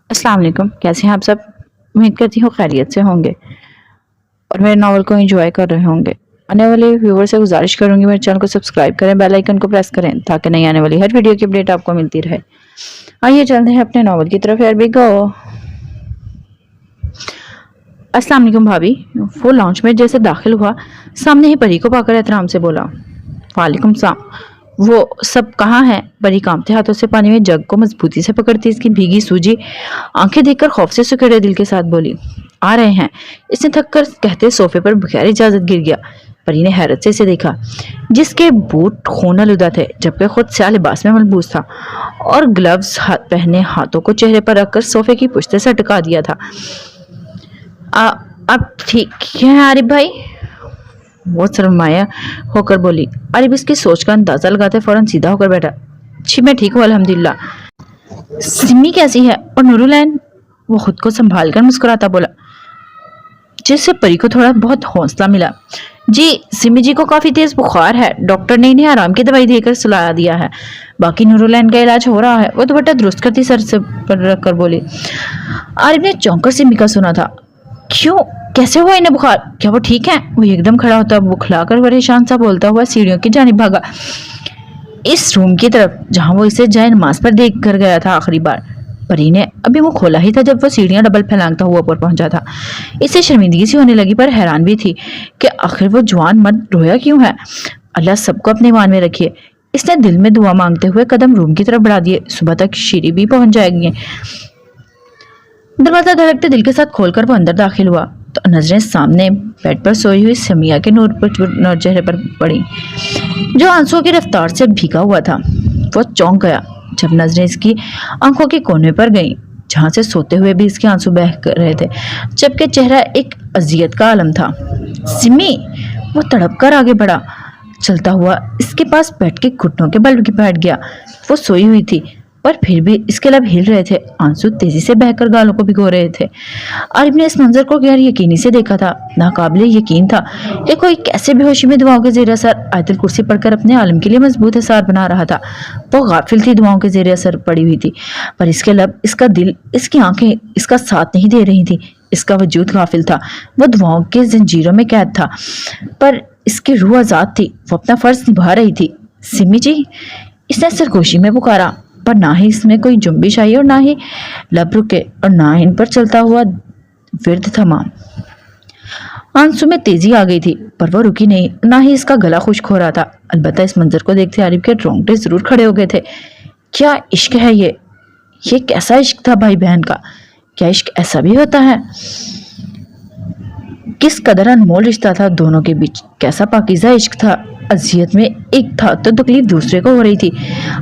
अस्सलाम वालेकुम। कैसे हैं आप सब? उम्मीद करती हूँ खैरियत से होंगे और मेरे नावल को एंजॉय कर रहे होंगे। आने वाले व्यूवर से गुजारिश करूंगी मेरे चैनल को सब्सक्राइब करें, बेल आइकन को प्रेस करें ताकि नई आने वाली हर वीडियो की अपडेट आपको मिलती रहे। आइए चलते हैं अपने नावल की तरफ। यार गो। अस्सलाम वालेकुम भाभी। वो लॉन्च में जैसे दाखिल हुआ, सामने ही परी को पाकर एहतराम से बोला, वालेकुम सलाम। वो सब कहाँ है? परी कांपते हाथों से पानी में जग को मजबूती से पकड़ती इसकी भीगी सूजी आंखें देखकर खौफ से सिकुड़े दिल के साथ बोली, आ रहे हैं। इसने थक कर कहते सोफे पर बगैर इजाजत गिर गया। परी ने हैरत से इसे देखा, जिसके बूट खून आलूदा थे जबकि खुद स्याह लिबास में मलबूस था और ग्लव्स पहने हाथों को चेहरे पर रखकर सोफे की पुश्ते से अटका दिया था। अब ठीक है आरिफ भाई? वो शर्माया होकर बोली। आरिफ इसकी सोच का अंदाजा लगाते फौरन सीधा होकर बैठा। जी मैं ठीक हूँ अल्हम्दुलिल्लाह। सिमी कैसी है और नूरुलैन? वो खुद को संभाल कर मुस्कुराता बोला, जिससे परी को थोड़ा बहुत हौसला मिला। जी सिमी जी को काफी तेज बुखार है, डॉक्टर ने इन्हें आराम की दवाई देकर सुला दिया है। बाकी नूरुलैन का इलाज हो रहा है। वो दुपट्टा दुरुस्त करती सर से पर रखकर बोली। आरिफ ने चौंक कर सिमी का सुना था। क्यों, कैसे हुआ इन्हें बुखार? क्या वो ठीक है? वो एकदम खड़ा होता बुखलाकर परेशान सा बोलता हुआ सीढ़ियों की जानिब भागा, इस रूम की तरफ जहां वो इसे जाए नमाज पर देख कर गया था आखिरी बार। परी ने अभी वो खोला ही था जब वो सीढ़ियां डबल फैलांगता हुआ ऊपर पहुंचा था। इसे शर्मिंदगी सी होने लगी पर हैरान भी थी कि आखिर वो जवान मर्द रोया क्यों है। अल्लाह सबको अपने ईमान में रखिए। इसने दिल में दुआ मांगते हुए कदम रूम की तरफ बढ़ा दिए। सुबह तक शीरी भी पहुंच जाएगी। दरवाजा धड़कते दिल के साथ खोलकर वो अंदर दाखिल हुआ तो नजरें सामने बेड पर सोई हुई समिया के नूर चेहरे पर पड़ी, जो आंसुओं की रफ्तार से भीगा हुआ था। वो चौंक गया जब नजरें इसकी आंखों के कोने पर गईं, जहां से सोते हुए भी इसके आंसू बह रहे थे, जबकि चेहरा एक अजियत का आलम था। सिमी! वो तड़प कर आगे बढ़ा, चलता हुआ इसके पास बैठ के घुटनों के बल बैठ गया। वो सोई हुई थी पर फिर भी इसके लब हिल रहे थे, आंसू तेजी से बहकर गालों को भिगो रहे थे। आरिफ ने इस मंजर को गैर यकीनी से देखा था, नाकाबिले यकीन था कि कोई कैसे बेहोशी में दुआओं के ज़ेर असर आयतुल कुर्सी पढ़कर अपने आलम के लिए मजबूत हिसार बना रहा था। वो गाफिल थी, दुआओं के ज़ेर असर पड़ी हुई थी, पर इसके लब, इसका दिल, इसकी आंखें इसका साथ नहीं दे रही थी। इसका वजूद गाफिल था, वो दुआओं के जंजीरों में कैद था, पर इसकी रूह आजाद थी, वो अपना फर्ज निभा रही थी। सिमी जी! इसने सरगोशी में पुकारा, पर ना ही इसमें कोई जुम्बिश आई और ना ही लब रुके और ना इन पर चलता हुआ विर्द थमा। आंसू में तेजी आ गई थी पर वो रुकी नहीं, ना ही इसका गला खुश्क हो रहा था। अलबत्ता इस मंजर को देखते आरिफ के रोंगटे जरूर खड़े हो गए थे। क्या इश्क है ये कैसा इश्क था भाई बहन का? क्या इश्क ऐसा भी होता है? किस कदर अनमोल रिश्ता था दोनों के बीच, कैसा पाकीज़ा इश्क था। अजियत में एक था तो तकलीफ दूसरे को हो रही थी।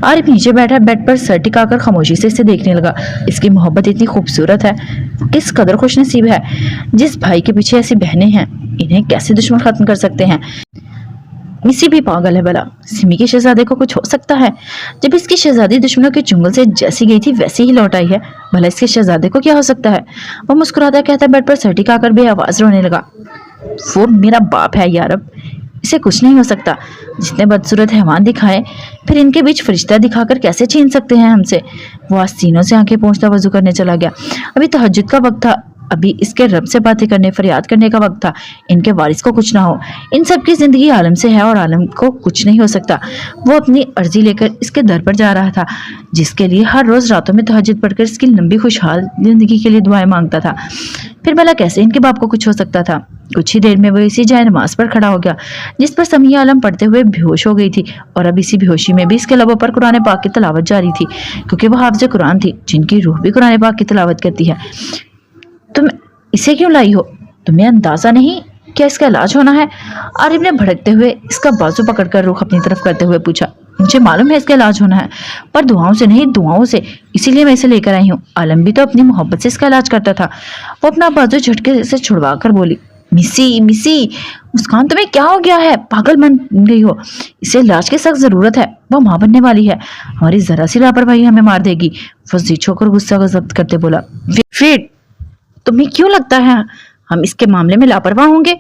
आरिफ नीचे बैठा बेड पर सर टिकाकर खामोशी से इसे देखने लगा। इसकी मोहब्बत इतनी खूबसूरत है, किस कदर खुशनसीब है जिस भाई के पीछे ऐसी बहनें हैं। इन्हें कैसे दुश्मन खत्म कर सकते हैं? मिसी भी पागल है भला। सिमी के शहजादे को कुछ हो सकता है? जब इसकी शहजादी दुश्मनों के चुंगल से जैसी गई थी वैसी ही लौट आई है, भला इसके शहजादे को क्या हो सकता है? वो मुस्कुराता कहता बेड पर सर टिकाकर बेआवाज रोने लगा। वो मेरा बाप है यारब, इसे कुछ नहीं हो सकता। जितने बदसूरत हैवान दिखाए, फिर इनके बीच फरिश्ता दिखाकर कैसे छीन सकते हैं हमसे? वो आस्तीनों से आंखें पोंछता वजू करने चला गया। अभी तहज्जुद का वक्त था, अभी इसके रब से बातें करने, फरियाद करने का वक्त था। इनके वारिस को कुछ ना हो। इन सब की जिंदगी आलम से है और आलम को कुछ नहीं हो सकता। वो अपनी अर्जी लेकर इसके दर पर जा रहा था, जिसके लिए हर रोज रातों में तहज्जुद पढ़कर इसकी लंबी खुशहाल जिंदगी के लिए दुआएं मांगता था। फिर भला कैसे इनके बाप को कुछ हो सकता था? कुछ ही देर में वो इसी जाए नमाज पर खड़ा हो गया, जिस पर समिया आलम पढ़ते हुए बेहोश हो गई थी, और अब इसी बेहोशी में भी इसके लबों पर कुरान पाक की तिलावत जारी थी, क्योंकि वह हाफिज़ कुरान थी, जिनकी रूह भी कुरान पाक की तिलावत करती है। तुम इसे क्यों लाई हो? तुम्हें अंदाजा नहीं क्या इसका इलाज होना है? आरिफ ने भड़कते हुए इसका बाजू पकड़कर रुख अपनी तरफ करते हुए पूछा। मुझे मालूम है इसका इलाज होना है, पर दुआओं से नहीं, दुआओं से, इसीलिए मैं इसे लेकर आई हूँ। आलम भी तो अपनी मोहब्बत से इसका इलाज करता था। वो अपना बाजू झटके से छुड़वा कर बोली। मिसी मिसी, मुस्कान तुम्हें क्या हो गया है? पागल बन गई हो? इसे इलाज की सख्त जरूरत है। वो माँ बनने वाली है, हमारी जरा सी लापरवाही हमें मार देगी। वो जीठ होकर गुस्सा को जब्त करते बोला। फिर तुम्हें क्यों लगता है हम इसके मामले में लापरवाह होंगे?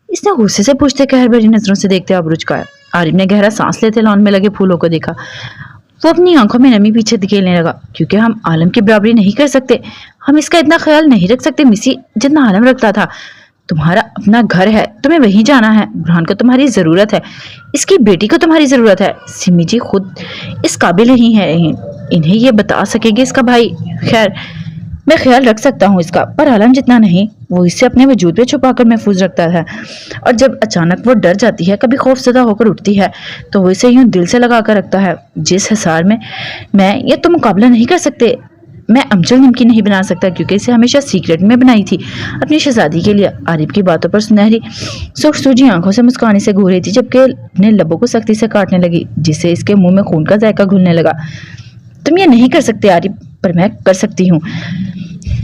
इसने गुस्से से पूछते कहर भरी नजरों से देखते अबरुज का। आरिफ ने गहरा सांस लेते लॉन में लगे फूलों को देखा। वो अपनी आंखों में नमी पीछे धकेलने लगा। क्योंकि हम आलम की बराबरी नहीं कर सकते, हम इसका इतना ख्याल नहीं रख सकते मिसी जितना आलम रखता था। तुम्हारा अपना घर है, तुम्हें वहीं जाना है। बुरहान को तुम्हारी जरूरत है, इसकी बेटी को तुम्हारी जरूरत है। सिमी जी खुद इस काबिल नहीं है इन्हें ये बता सकेंगे इसका भाई। खैर, मैं ख्याल रख सकता हूँ इसका, पर आलम जितना नहीं। वो इसे अपने वजूद पे छुपाकर महफूज रखता है, और जब अचानक वो डर जाती है, कभी खौफजदा होकर उठती है, तो वो इसे यूं दिल से लगा कर रखता है जिस हिसार में मैं ये तो मुकाबला नहीं कर सकते। मैं अमजल निमकी नहीं बना सकता, क्योंकि इसे हमेशा सीक्रेट में बनाई थी अपनी शहजादी के लिए। आरिफ की बातों पर सुनहरी सुख सूजी आंखों से मुस्कानी से घूर रही थी, जबकि अपने लबों को सख्ती से काटने लगी, जिससे इसके मुंह में खून का जायका घुलने लगा। तुम ये नहीं कर सकते आरिफ, पर मैं कर सकती हूँ।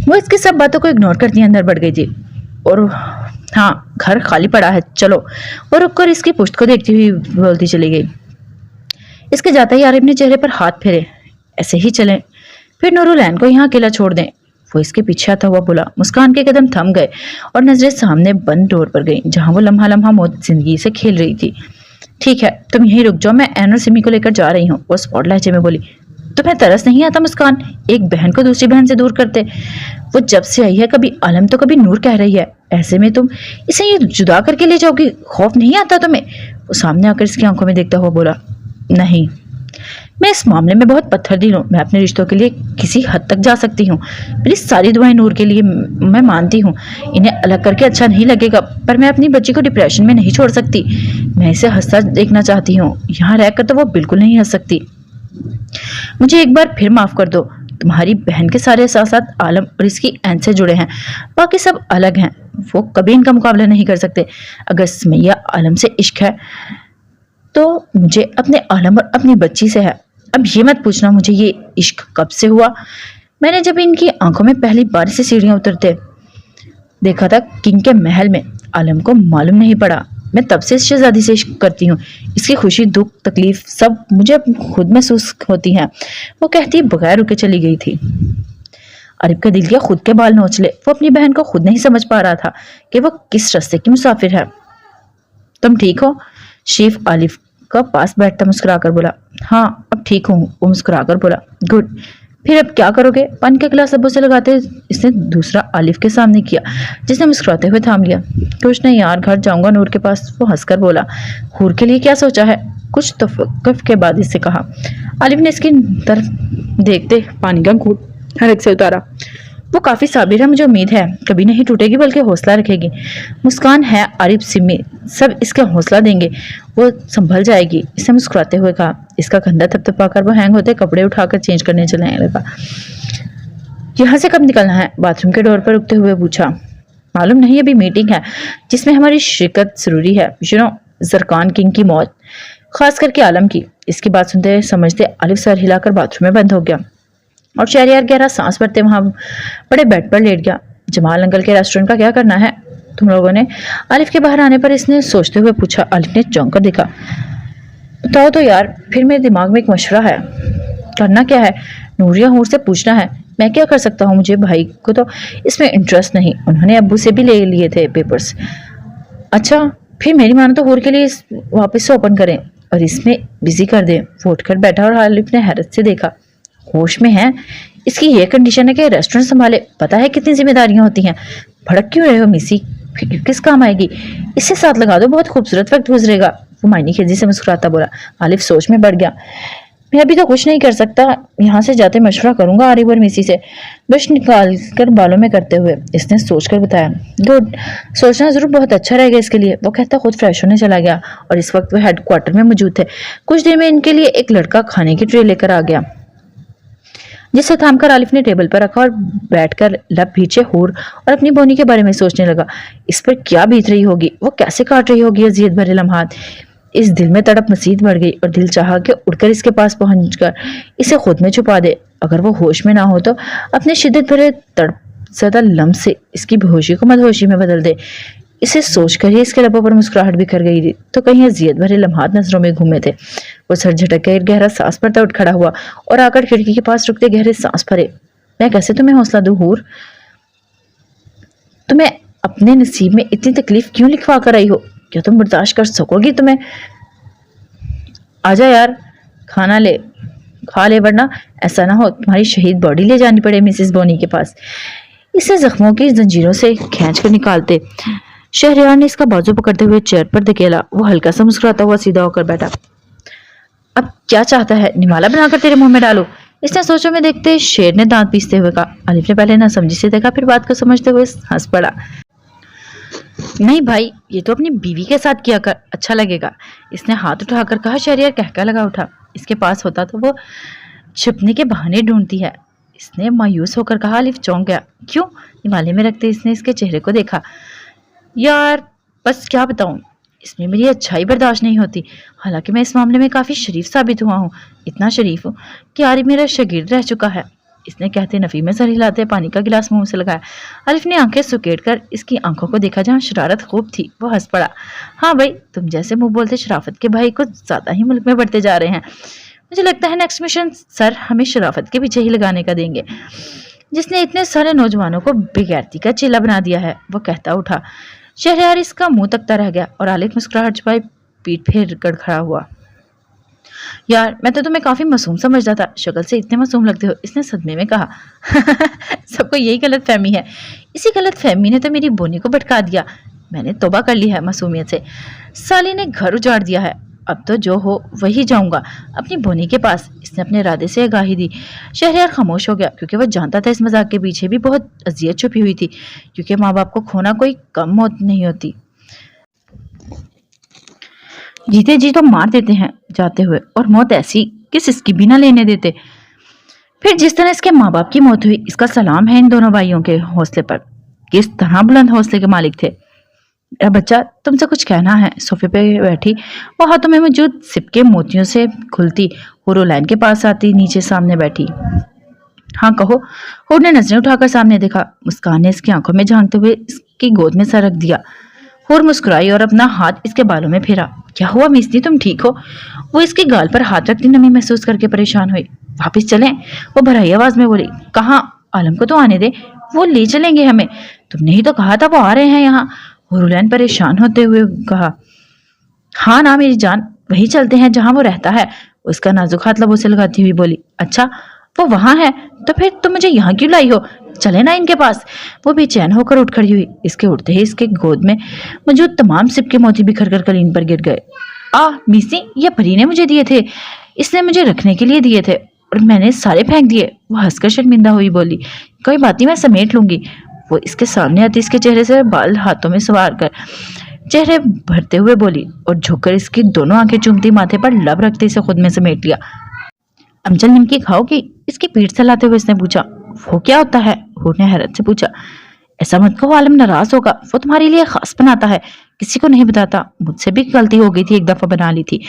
वो इसकी सब बातों को इग्नोर करती अंदर बढ़ गई थी। और हाँ, घर खाली पड़ा है, चलो। और रुककर इसकी पुश्त को देखती हुई बोलती चली गई। इसके जाते ही आरिफ ने चेहरे पर हाथ फेरे। ऐसे ही चलें, फिर नूरुलैन को यहाँ अकेला छोड़ दें। वो इसके पीछे आता हुआ बोला। मुस्कान के कदम थम गए और नजरें सामने बंद डोर पर गईं, जहां वो लम्हा लम्हा मौत जिंदगी से खेल रही थी। ठीक है, तुम यहीं रुक जाओ, मैं एन और सिमी को लेकर जा रही हूँ, वो स्पॉट लहजे में बोली। तुम्हें तरस नहीं आता मुस्कान, एक बहन को दूसरी बहन से दूर करते? वो जब से आई है कभी आलम तो कभी नूर कह रही है, ऐसे में तुम इसे ये जुदा करके ले जाओगी? खौफ नहीं आता तुम्हें? वो सामने आकर इसकी आंखों में देखता हुआ बोला। नहीं, मैं इस मामले में बहुत पत्थरदिल हूँ। मैं अपने रिश्तों के लिए किसी हद तक जा सकती हूँ। मेरी सारी दुआएं नूर के लिए, मैं मानती हूँ इन्हें अलग करके अच्छा नहीं लगेगा, पर मैं अपनी बच्ची को डिप्रेशन में नहीं छोड़ सकती। मैं इसे हंसता देखना चाहती हूँ, यहाँ रहकर तो वो बिल्कुल नहीं हंस सकती। मुझे एक बार फिर माफ कर दो। तुम्हारी बहन के सारे एहसास आलम और इसकी एन से जुड़े हैं, बाकी सब अलग हैं। वो कभी इनका मुकाबला नहीं कर सकते। अगर सुमैया आलम से इश्क है तो मुझे अपने आलम और अपनी बच्ची से है। अब ये मत पूछना मुझे ये इश्क कब से हुआ। मैंने जब इनकी आंखों में पहली बार से सीढ़ियां उतरते देखा था किंग के महल में, आलम को मालूम नहीं पड़ा। मैं तब से इस शहजादी से इश्क करती हूँ। इसकी खुशी, दुख, तकलीफ सब मुझे खुद महसूस होती हैं। वो कहती बगैर रुके चली गई थी। आरिफ का दिल किया खुद के बाल नोच ले। वो अपनी बहन को खुद नहीं समझ पा रहा था कि वो किस रास्ते की मुसाफिर है। तुम ठीक हो? शेफ आलिफ का पास बैठता मुस्कुराकर बोला। हाँ, अब ठीक हूँ, वो मुस्कुराकर बोला। गुड, फिर अब क्या करोगे? पानी का गिलास लबों से लगाते इसने दूसरा आलिफ के सामने किया, जिसने मुस्कुराते हुए थाम लिया। कुछ नहीं यार, घर जाऊंगा नूर के पास, वो हंसकर बोला। हूर के लिए क्या सोचा है? कुछ तफक्कुर के बाद इससे कहा। आलिफ ने इसकी तरफ देखते पानी का घूंट हड़क से उतारा। वो काफी साबिर है, मुझे उम्मीद है कभी नहीं टूटेगी बल्कि हौसला रखेगी। मुस्कान है, आरिफ, सिमी सब इसके हौसला देंगे, वो संभल जाएगी, इसने मुस्कुराते हुए कहा। इसका कंधा थपथपाकर वो हैंग होते कपड़े उठाकर चेंज करने चलने लगा। यहाँ से कब निकलना है? बाथरूम के डोर पर रुकते हुए पूछा। मालूम नहीं, अभी मीटिंग है जिसमें हमारी शिरकत जरूरी है। जरकान किंग की मौत, खास करके आलम की। इसकी बात सुनते समझते आलिफ सर हिलाकर बाथरूम में बंद हो गया और शहरियार गहरा सांस भरते वहां बड़े बेड पर लेट गया। जमाल अंकल के रेस्टोरेंट का क्या करना है तुम लोगों ने? आलिफ के बाहर आने पर इसने सोचते हुए पूछा। आलिफ ने चौंक कर देखा। बताओ तो यार, फिर मेरे दिमाग में एक मशवरा है। करना क्या है? नूरिया हूर से पूछना है। मैं क्या कर सकता हूँ? मुझे भाई को तो इसमें इंटरेस्ट नहीं, उन्होंने अब्बू से भी ले लिए थे पेपर्स। अच्छा, फिर मेरी मानो तो हूर के लिए वापस से ओपन करें और इसमें बिजी कर दें। वो उठकर बैठा और आलिफ ने हैरत से देखा। होश में है? इसकी ये कंडीशन है कि रेस्टोरेंट संभाले, पता है कितनी जिम्मेदारियां होती हैं। भड़क क्यों रहे हो मिसी? किस काम आएगी? इससे साथ लगा दो, बहुत खूबसूरत वक्त गुजरेगा। वो मायनी खेजी से मुस्कुराता बोला। आलिफ सोच में बढ़ गया। मैं अभी तो कुछ नहीं कर सकता, यहाँ से जाते मशवरा करूंगा आरिफ और मिसी से, ब्रश निकाल कर बालों में करते हुए इसने सोचकर बताया। गुड, सोचना जरूर बहुत अच्छा रहेगा इसके लिए। वो कहता खुद फ्रेश होने चला गया और इस वक्त वो हेडक्वार्टर में मौजूद थे। कुछ देर में इनके लिए एक लड़का खाने की ट्रे लेकर आ गया, जिसे थामकर आलिफ ने टेबल पर रखा और बैठकर लब पीछे हूर और अपनी बोनी के बारे में सोचने लगा। इस पर क्या बीत रही होगी, वो कैसे काट रही होगी अजियत भरे लम्हात। इस दिल में तड़प मजीद बढ़ गई और दिल चाहा कि उड़कर इसके पास पहुंचकर इसे खुद में छुपा दे। अगर वो होश में ना हो तो अपने शिद्दत भरे तड़प ज़्यादा लम्ब से इसकी बेहोशी को मदहोशी में बदल दे। इसे सोचकर ही इसके लबों पर मुस्कुराहट बिखर गई थी, तो कहीं अजियत भरे लम्हात नजरों में घूमे थे। वो सर झटक कर गहरा सांस भरता उठ खड़ा हुआ और आकर खिड़की के पास रुकते गहरे सांस भरे। मैं कैसे तुम्हें हौसला दूं हूर? तुम्हें अपने नसीब में इतनी तकलीफ क्यों लिखवा कर आई हो? क्या तुम बर्दाश्त कर सकोगी? तुम्हें आजा यार, खाना ले, खा ले, वरना ऐसा ना हो तुम्हारी शहीद बॉडी ले जानी पड़े मिसेस बोनी के पास। इसे जख्मों की जंजीरों से खींच कर निकालते शहरयार ने इसका बाजू पकड़ते हुए चेयर पर धकेला। वो हल्का सा मुस्कुराता हुआ सीधा होकर बैठा। अब क्या चाहता है, निवाला बनाकर तेरे मुंह में डालो? इसने सोचों में देखते शेर ने दांत पीसते हुए कहा। आलिफ ने पहले ना समझी से देखा, फिर बात को समझते हुए हंस पड़ा। नहीं भाई, ये तो अपनी बीवी के साथ किया कर, अच्छा लगेगा। इसने हाथ उठाकर कहा। शहरयार कहका लगा उठा। इसके पास होता तो वो छिपने के बहाने ढूंढती है। इसने मायूस होकर कहा। आलिफ चौंक गया। क्यों? निवाले में रखते इसने इसके चेहरे को देखा। यार बस क्या बताऊं, इसमें मेरी अच्छाई बर्दाश्त नहीं होती। हालांकि मैं इस मामले में काफी शरीफ साबित हुआ हूँ, इतना शरीफ हूँ कि आरिफ मेरा शागिर्द रह चुका है। इसने कहते नफी में सर हिलाते पानी का गिलास मुंह से लगाया। आरिफ ने आंखें सुकेट कर इसकी आंखों को देखा जहाँ शरारत खूब थी। वो हंस पड़ा। हाँ भाई, तुम जैसे मुंह बोलते शराफत के भाई कुछ ज्यादा ही मुल्क में बढ़ते जा रहे हैं। मुझे लगता है नेक्स्ट मिशन सर हमें शराफत के पीछे ही लगाने का देंगे, जिसने इतने सारे नौजवानों को बेगैरती का चेला बना दिया है। वो कहता उठा। शहरयार इसका मुंह तकता रह गया और आलिफ मुस्कुराहट छुपाए पीठ फेर कर खड़ा हुआ। यार मैं तो तुम्हें काफी मासूम समझता था, शक्ल से इतने मासूम लगते हो, इसने सदमे में कहा। सबको यही गलत फहमी है। इसी गलत फहमी ने तो मेरी बोनी को भटका दिया। मैंने तौबा कर ली है मासूमियत से। साली ने घर उजाड़ दिया है। अब तो जो हो वही जाऊंगा अपनी बोनी के पास। इसने अपने इरादे से आगाही दी। शहरयार खामोश हो गया क्योंकि वह जानता था इस मजाक के पीछे भी बहुत अजियत छुपी हुई थी, क्योंकि माँ बाप को खोना कोई कम मौत नहीं होती। जीते जी तो मार देते हैं जाते हुए, और मौत ऐसी किस इसकी भी ना लेने देते। फिर जिस तरह इसके माँ बाप की मौत हुई, इसका सलाम है इन दोनों भाइयों के हौसले पर। किस तरह बुलंद हौसले के मालिक थे। मेरा बच्चा, तुमसे कुछ कहना है। सोफे पे बैठी वो हाथों में मौजूद सिपके मोतियों से खुलती हुरोलैन के पास आती नीचे सामने बैठी। हाँ कहो। हुर ने नजरें उठाकर सामने देखा। मुस्कान ने इसकी आंखों में झांकते हुए इसकी गोद में सर रख दिया। हुर मुस्कुराई और अपना हाथ इसके बालों में फेरा। क्या हुआ मिस्ती, तुम ठीक हो? वो इसके गाल पर हाथ रखती नमी महसूस करके परेशान हुई। वापिस चलें? वो भराई आवाज में बोली। कहाँ? आलम को तो आने दे, वो ले चलेंगे हमें। तुमने ही तो कहा था वो आ रहे हैं यहाँ। हुरलैन परेशान होते हुए कहा। हाँ ना मेरी जान, वही चलते हैं जहां वो रहता है। उसका नाजुक हाथ लबों से लगाती हुई बोली। अच्छा वो वहां है, तो फिर तुम मुझे यहाँ क्यों लाई हो? चले ना इनके पास। वो बेचैन होकर उठ खड़ी हुई। इसके उठते ही इसके गोद में मौजूद तमाम सिपके मोती बिखर कर कलीन पर गिर गए। मिसी, ये परी ने मुझे दिए थे, इसने मुझे रखने के लिए दिए थे और मैंने सारे फेंक दिए। वो हंसकर शर्मिंदा हुई बोली। कोई बात नहीं, मैं समेट लूंगी। वो इसके सामने आती इसके चेहरे से बाल हाथों में सवार कर चेहरे भरते हुए बोली और झुककर इसकी दोनों आंखें चूमती माथे पर लब रखते इसे खुद में समेट लिया। अमचल निमकी खाओगी? इसकी पीठ सहलाते हुए इसने पूछा। वो क्या होता है? हुर ने हैरत से पूछा। ऐसा मत कहो, आलम नाराज होगा। वो तुम्हारे लिए खास बनाता है, किसी को नहीं बताता। मुझसे भी गलती हो गई थी, एक दफा बना ली थी,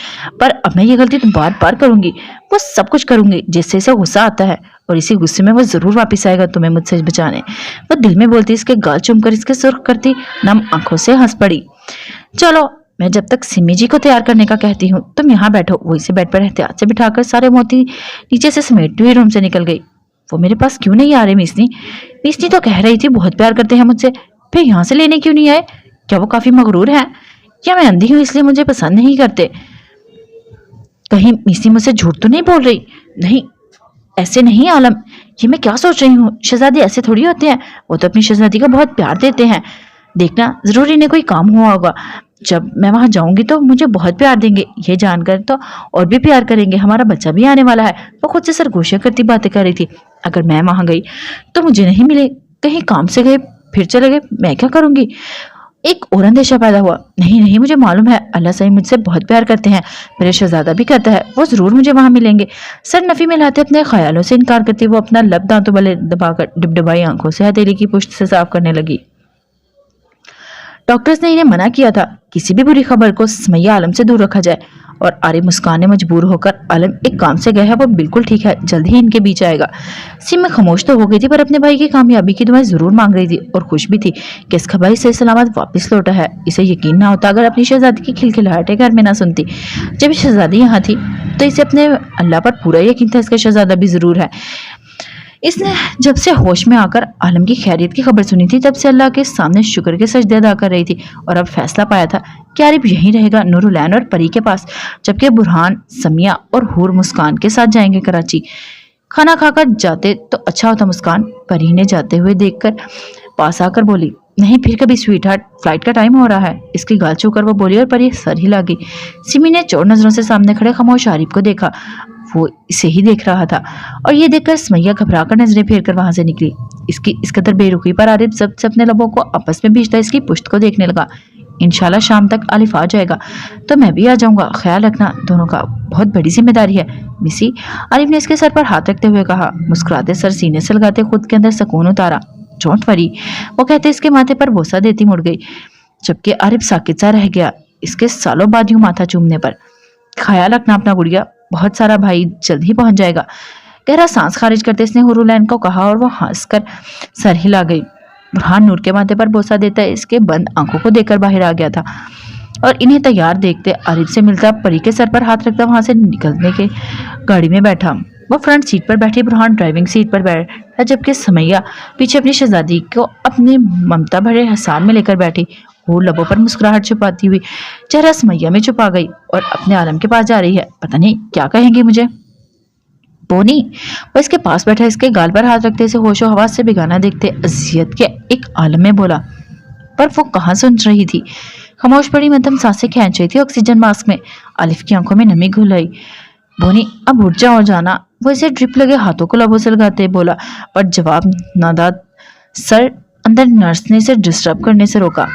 पर अब मैं ये गलती तो बार बार करूंगी। वो सब कुछ करूंगी जिससे इसे गुस्सा आता है, और इसी गुस्से में वो जरूर वापस आएगा तुम्हें मुझसे बचाने। वो दिल में बोलती इसके गाल चूमकर इसके सुर्ख करती नम आंखों से हंस पड़ी। चलो मैं जब तक सिमी जी को तैयार करने का कहती हूँ, तुम यहाँ बैठो। वो इसे बेड पर एहतियात से बिठाकर सारे मोती नीचे से समेटती हुई रूम से निकल गई। वो मेरे पास क्यों नहीं आ रहे मिसनी? मिसनी तो कह रही थी बहुत प्यार करते हैं मुझसे, फिर यहाँ से लेने क्यों नहीं आए? क्या वो काफी मगरूर हैं? क्या मैं अंधी हूँ इसलिए मुझे पसंद नहीं करते? कहीं मिसनी मुझसे झूठ तो नहीं बोल रही? नहीं, ऐसे नहीं आलम, ये मैं क्या सोच रही हूँ। शहजादे ऐसे थोड़ी होते हैं, वो तो अपनी शहजादी को बहुत प्यार देते हैं। देखना जरूर इन्हें कोई काम हुआ होगा। जब मैं वहां जाऊंगी तो मुझे बहुत प्यार देंगे, ये जानकर तो और भी प्यार करेंगे। हमारा बच्चा भी आने वाला है। वो खुद से सरगोशियां करती बातें कर रही थी। अगर मैं वहां गई तो मुझे नहीं मिले, कहीं काम से गए फिर चले गए, मैं क्या करूंगी? एक और अंदेशा पैदा हुआ। नहीं नहीं, मुझे मालूम है अल्लाह सही मुझसे बहुत प्यार करते हैं, मेरे शहजादा भी करता है, वो जरूर मुझे वहां मिलेंगे। सर नफी में लाते अपने ख्यालों से इनकार करती वो अपना लब दांतों वाले दबाकर डिबडिबाई आंखों से हथेली की पुष्ट से साफ करने लगी। डॉक्टर्स ने इन्हें मना किया था किसी भी बुरी खबर को सुमैया आलम से दूर रखा जाए, और आरिफ मुस्कान मजबूर होकर आलम एक काम से गया है, वो बिल्कुल ठीक है, जल्द ही इनके बीच आएगा। सिम खामोश तो हो गई थी, पर अपने भाई की कामयाबी की दुआएं जरूर मांग रही थी और खुश भी थी कि इसका भाई सही सलामत वापस लौटा है। इसे यकीन ना होता अगर अपनी शहजादी की खिलखिलाहटें घर में ना सुनती। जब शहजादी यहाँ थी तो इसे अपने अल्लाह पर पूरा यकीन था इसका शहजादा भी जरूर है। इसने जब से होश में आकर आलम की खैरियत की खबर सुनी थी, तब से अल्लाह के सामने शुक्र के सजदे अदा कर रही थी और अब फैसला पाया था कि आरिफ यहीं रहेगा नूरुलैन और परी के पास, जबकि बुरहान, समिया और हूर मुस्कान के साथ जाएंगे कराची। खाना खाकर जाते तो अच्छा होता मुस्कान, परी ने जाते हुए देखकर पास आकर बोली। नहीं फिर कभी स्वीट हार्ट, फ्लाइट का टाइम हो रहा है। इसकी गाल छूकर वो बोली और परी सर हिला गई। सिमी ने चोर नजरों से सामने खड़े खामोश आरिफ को देखा। वो इसे ही देख रहा था और ये देखकर सुमैया घबराकर नजरें फेर कर वहां से निकली। इसकी इस कदर बेरुखी पर आरिफ जब से अपने लबों को आपस में भींचता इसकी पुश्त को देखने लगा। इंशाल्लाह शाम तक आलिफ आ जाएगा तो मैं भी आ जाऊंगा, ख्याल रखना दोनों का, बहुत बड़ी जिम्मेदारी है मिसी। आरिफ ने इसके सर पर हाथ रखते हुए कहा। मुस्कुराते सर सीने से लगाते खुद के अंदर सुकून उतारा। डोंट वरी, वो कहते इसके माथे पर बोसा देती मुड़ गई, जबकि आरिफ साकित सा रह गया इसके सालों बाद यूं माथा चूमने पर। ख्याल रखना अपना गुड़िया, बहुत सारा भाई जल्द ही पहुंच जाएगा। गहरा सांस खारिज करते इसने हुरुलैन को कहा और वो हंसकर सर हिला गई। बुरहान नूर के माथे पर बोसा देता इसके बंद आंखों को देखकर बाहर आ गया था और इन्हें तैयार देखते आरिफ से मिलता परी के सर पर हाथ रखता वहां से निकलने के गाड़ी में बैठा। वो फ्रंट सीट पर बैठी, बुरहान ड्राइविंग सीट पर बैठा, जबकि समैया पीछे अपनी शहजादी को अपने ममता भरे हसान में लेकर बैठी। वो लबों पर मुस्कुराहट छुपाती हुई चेहरा समैया में छुपा गई और अपने आलम के पास जा रही है। पता नहीं क्या कहेंगे मुझे। बोनी, वो इसके पास बैठा इसके गाल पर हाथ रखते इसे होशो हवास से बेगाना देखते अजियत के एक आलम में बोला, पर वो कहाँ सुन रही थी। खामोश पड़ी मध्यम सांसें खींच रही थी ऑक्सीजन मास्क में। आलिफ की आंखों में नमी घुल आई। बोनी अब उठ जाओ और जाना, वो इसे ड्रिप लगे हाथों को लबों से लगाते बोला, पर जवाब नादाद। सर, अंदर नर्स ने इसे डिस्टर्ब करने से रोका।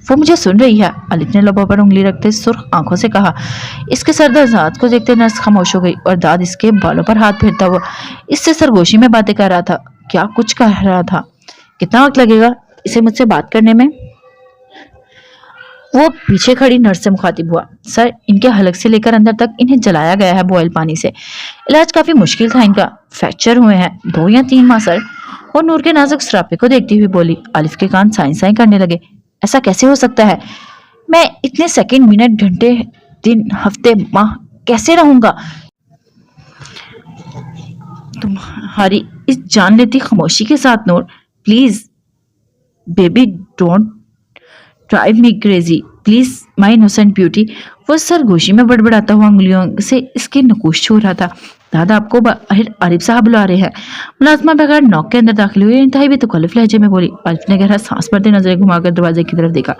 वो मुझे सुन रही है, आलिफ ने लबों पर उंगली रखते सुर्ख आंखों से कहा। इसके सरदर्द को देखते नर्स खामोश हो गई और दाद इसके बालों पर हाथ फेरता हुआ इससे सरगोशी में बातें कर रहा था। क्या कुछ कह रहा था। कितना वक्त लगेगा इसे मुझसे बात करने में। वो पीछे खड़ी नर्स से मुखातिब हुआ। सर, इनके हलक से लेकर अंदर तक इन्हें जलाया गया है बॉयल पानी से। इलाज काफी मुश्किल था इनका, फ्रैक्चर हुए हैं 2 या 3 माह सर। वो नूर के नाजुक सरापे को देखती हुई बोली। आलिफ के कान साइन साइन करने लगे। ऐसा कैसे हो सकता है? मैं इतने सेकंड, मिनट, घंटे, दिन, हफ्ते, माह कैसे रहूंगा तुम्हारी इस जान लेती खामोशी के साथ? Noor please baby, don't drive me crazy please my innocent beauty. वो सरगोशी में बड़बड़ाता हुआ उंगलियों से इसके नकुश छू रहा था। दादा, आपको आरिफ साहब बुला रहे हैं। मुलाजमा बगैर नौक के अंदर दाखिल हुई इंतहाई बेतकल्लुफ लहजे में बोली। आरिफ ने गहरा सांस भरते नजरें घुमाकर दरवाजे की तरफ देखा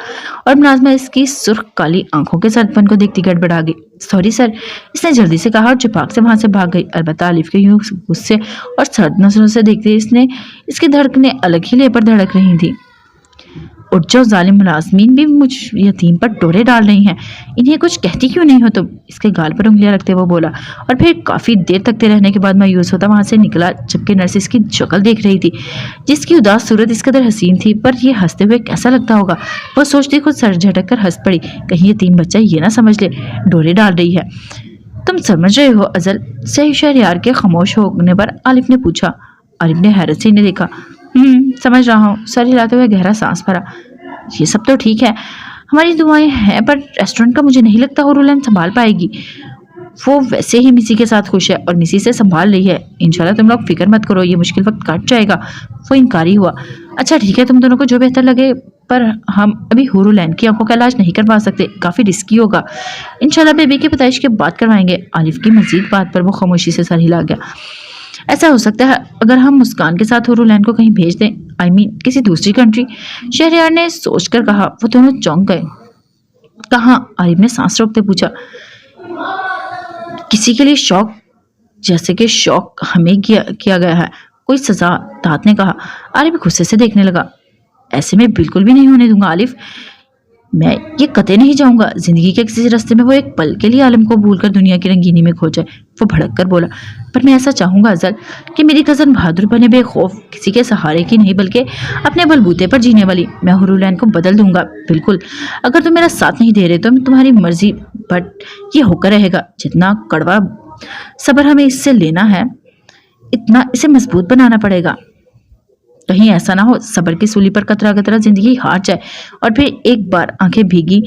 और मुलाजमा इसकी सुर्ख काली आंखों के सड़पन को देखती गड़बड़ा गई। सॉरी सर, इसने जल्दी से कहा और चुपाक से वहां से भाग गई। अलबत्ता आलिफ के यूं गुस्से और सर्द नजरों से देखते इसने इसकी धड़कनें अलग ही ले पर धड़क रही थी। उठ जाओ, जालिम मुलाजमीन भी मुझ यतीम पर डोरे डाल रही हैं। इन्हें कुछ कहती क्यों नहीं हो तुम? इसके गाल पर उंगलियां रखते वो बोला और फिर काफी देर तकते रहने के बाद मायूस होता वहां से निकला, जबकि नर्स इसकी शक्ल देख रही थी जिसकी उदास सूरत इस कदर हसीन थी, पर ये हंसते हुए कैसा लगता होगा। वो सोचती खुद सर झटक कर हंस पड़ी। कहीं यतीम बच्चा ये ना समझ ले डोरे डाल रही है। तुम समझ रहे हो अजल? सही शहरयार के खामोश होने पर आलिफ ने पूछा। आलिफ ने हैरत से इन्हें देखा। समझ रहा हूँ, सर हिलाते हुए गहरा सांस भरा। ये सब तो ठीक है, हमारी दुआएं हैं, पर रेस्टोरेंट का मुझे नहीं लगता हुरुलैन संभाल पाएगी। वो वैसे ही मिसी के साथ खुश है और मिसी से संभाल रही है। इंशाल्लाह तुम लोग फिक्र मत करो, ये मुश्किल वक्त कट जाएगा। वो इनकारी हुआ। अच्छा ठीक है, तुम दोनों को जो बेहतर लगे, पर हम अभी हुरुलैन की आंखों का इलाज नहीं करवा सकते, काफी रिस्की होगा। इंशाल्लाह बेबी की पैदाइश के बाद करवाएंगे। आलिफ की मजीद बात पर वो खामोशी से सर हिला गया। ऐसा हो सकता है अगर हम मुस्कान के साथ हुरुलैन को कहीं भेज दें, I mean, किसी दूसरी कंट्री। शहरयार ने सोचकर कहा। वो दोनों चौंक गए। कहाँ? आरिफ ने सांस रोकते पूछा। किसी के लिए शौक जैसे कि शौक हमें किया गया है, कोई सजा, दाद ने कहा। आरिफ गुस्से से देखने लगा। ऐसे में बिल्कुल भी नहीं होने दूंगा आलिफ, मैं ये कतई नहीं जाऊंगा। जिंदगी के किसी रास्ते में वो एक पल के लिए आलम को भूलकर दुनिया की रंगीनी में खो जाए। वो भड़क कर बोला। पर मैं ऐसा चाहूंगा अजल कि मेरी कजन बहादुर बने बेखौफ, किसी के सहारे की नहीं बल्कि अपने बलबूते पर जीने वाली। मैं हुरुलैन को बदल दूंगा बिल्कुल। अगर तुम मेरा साथ नहीं दे रहे तो तुम्हारी मर्जी, बट ये होकर रहेगा। जितना कड़वा सब्र हमें इससे लेना है, इतना इसे मजबूत बनाना पड़ेगा। कहीं ऐसा ना हो सब्र की सूली पर कतरा कतरा जिंदगी हार जाए और फिर एक बार आंखें भीगी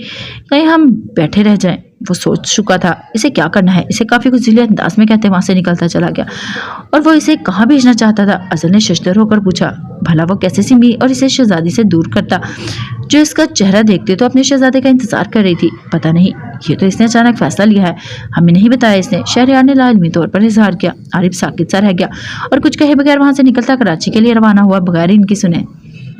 कहीं हम बैठे रह जाएं। वो सोच चुका था इसे क्या करना है। इसे काफी गुस्सैले अंदाज में कहते वहां से निकलता चला गया और वो इसे कहाँ भेजना चाहता था। अजल ने शशदर होकर पूछा, भला वो कैसे सिमी और इसे शहजादी से दूर करता, जो इसका चेहरा देखते तो अपने शहजादे का इंतजार कर रही थी। पता नहीं, ये तो इसने अचानक फैसला लिया है, हमें नहीं बताया इसने। शहरयार ने लाजमी तौर पर इजहार किया। आरिफ साकित सा रह गया और कुछ कहे बगैर वहां से निकलता कराची के लिए रवाना हुआ, बगैर इनकी सुने।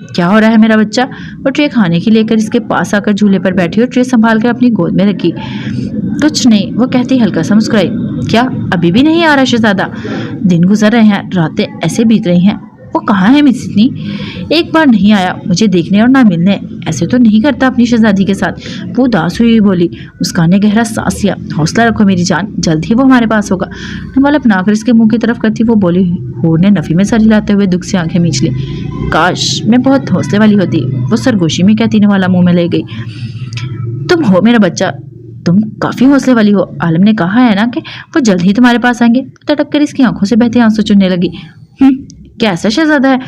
क्या हो रहा है मेरा बच्चा? वो ट्रे खाने की लेकर इसके पास आकर झूले पर बैठी और ट्रे संभाल कर अपनी गोद में रखी। कुछ नहीं, वो कहती हल्का सा मुस्कुराई। क्या अभी भी नहीं आ रहा शहजादा? दिन गुजर रहे हैं, रातें ऐसे बीत रही हैं। वो कहाँ है मिस इतनी? एक बार नहीं आया मुझे देखने और ना मिलने। ऐसे तो नहीं करता अपनी शहजादी के साथ। वो उदास हुई बोली। मुस्कान ने गहरा सांस लिया। हौसला रखो मेरी जान, जल्द ही वो हमारे पास होगा। नवाल अपनाकर इसके मुंह की तरफ करती वो बोली। हूर ने नफी में सर हिलाते हुए दुख से आंखें मींच ली। काश मैं बहुत हौसले वाली होती, वो सरगोशी में कहती नवाला मुंह में ले गई। तुम हो मेरा बच्चा, तुम काफी हौसले वाली हो। आलम ने कहा है ना कि वो जल्द ही तुम्हारे पास आएंगे। तटक कर इसकी आंखों से बहते आंसू चुनने लगी। क्या ऐसा शहजादा है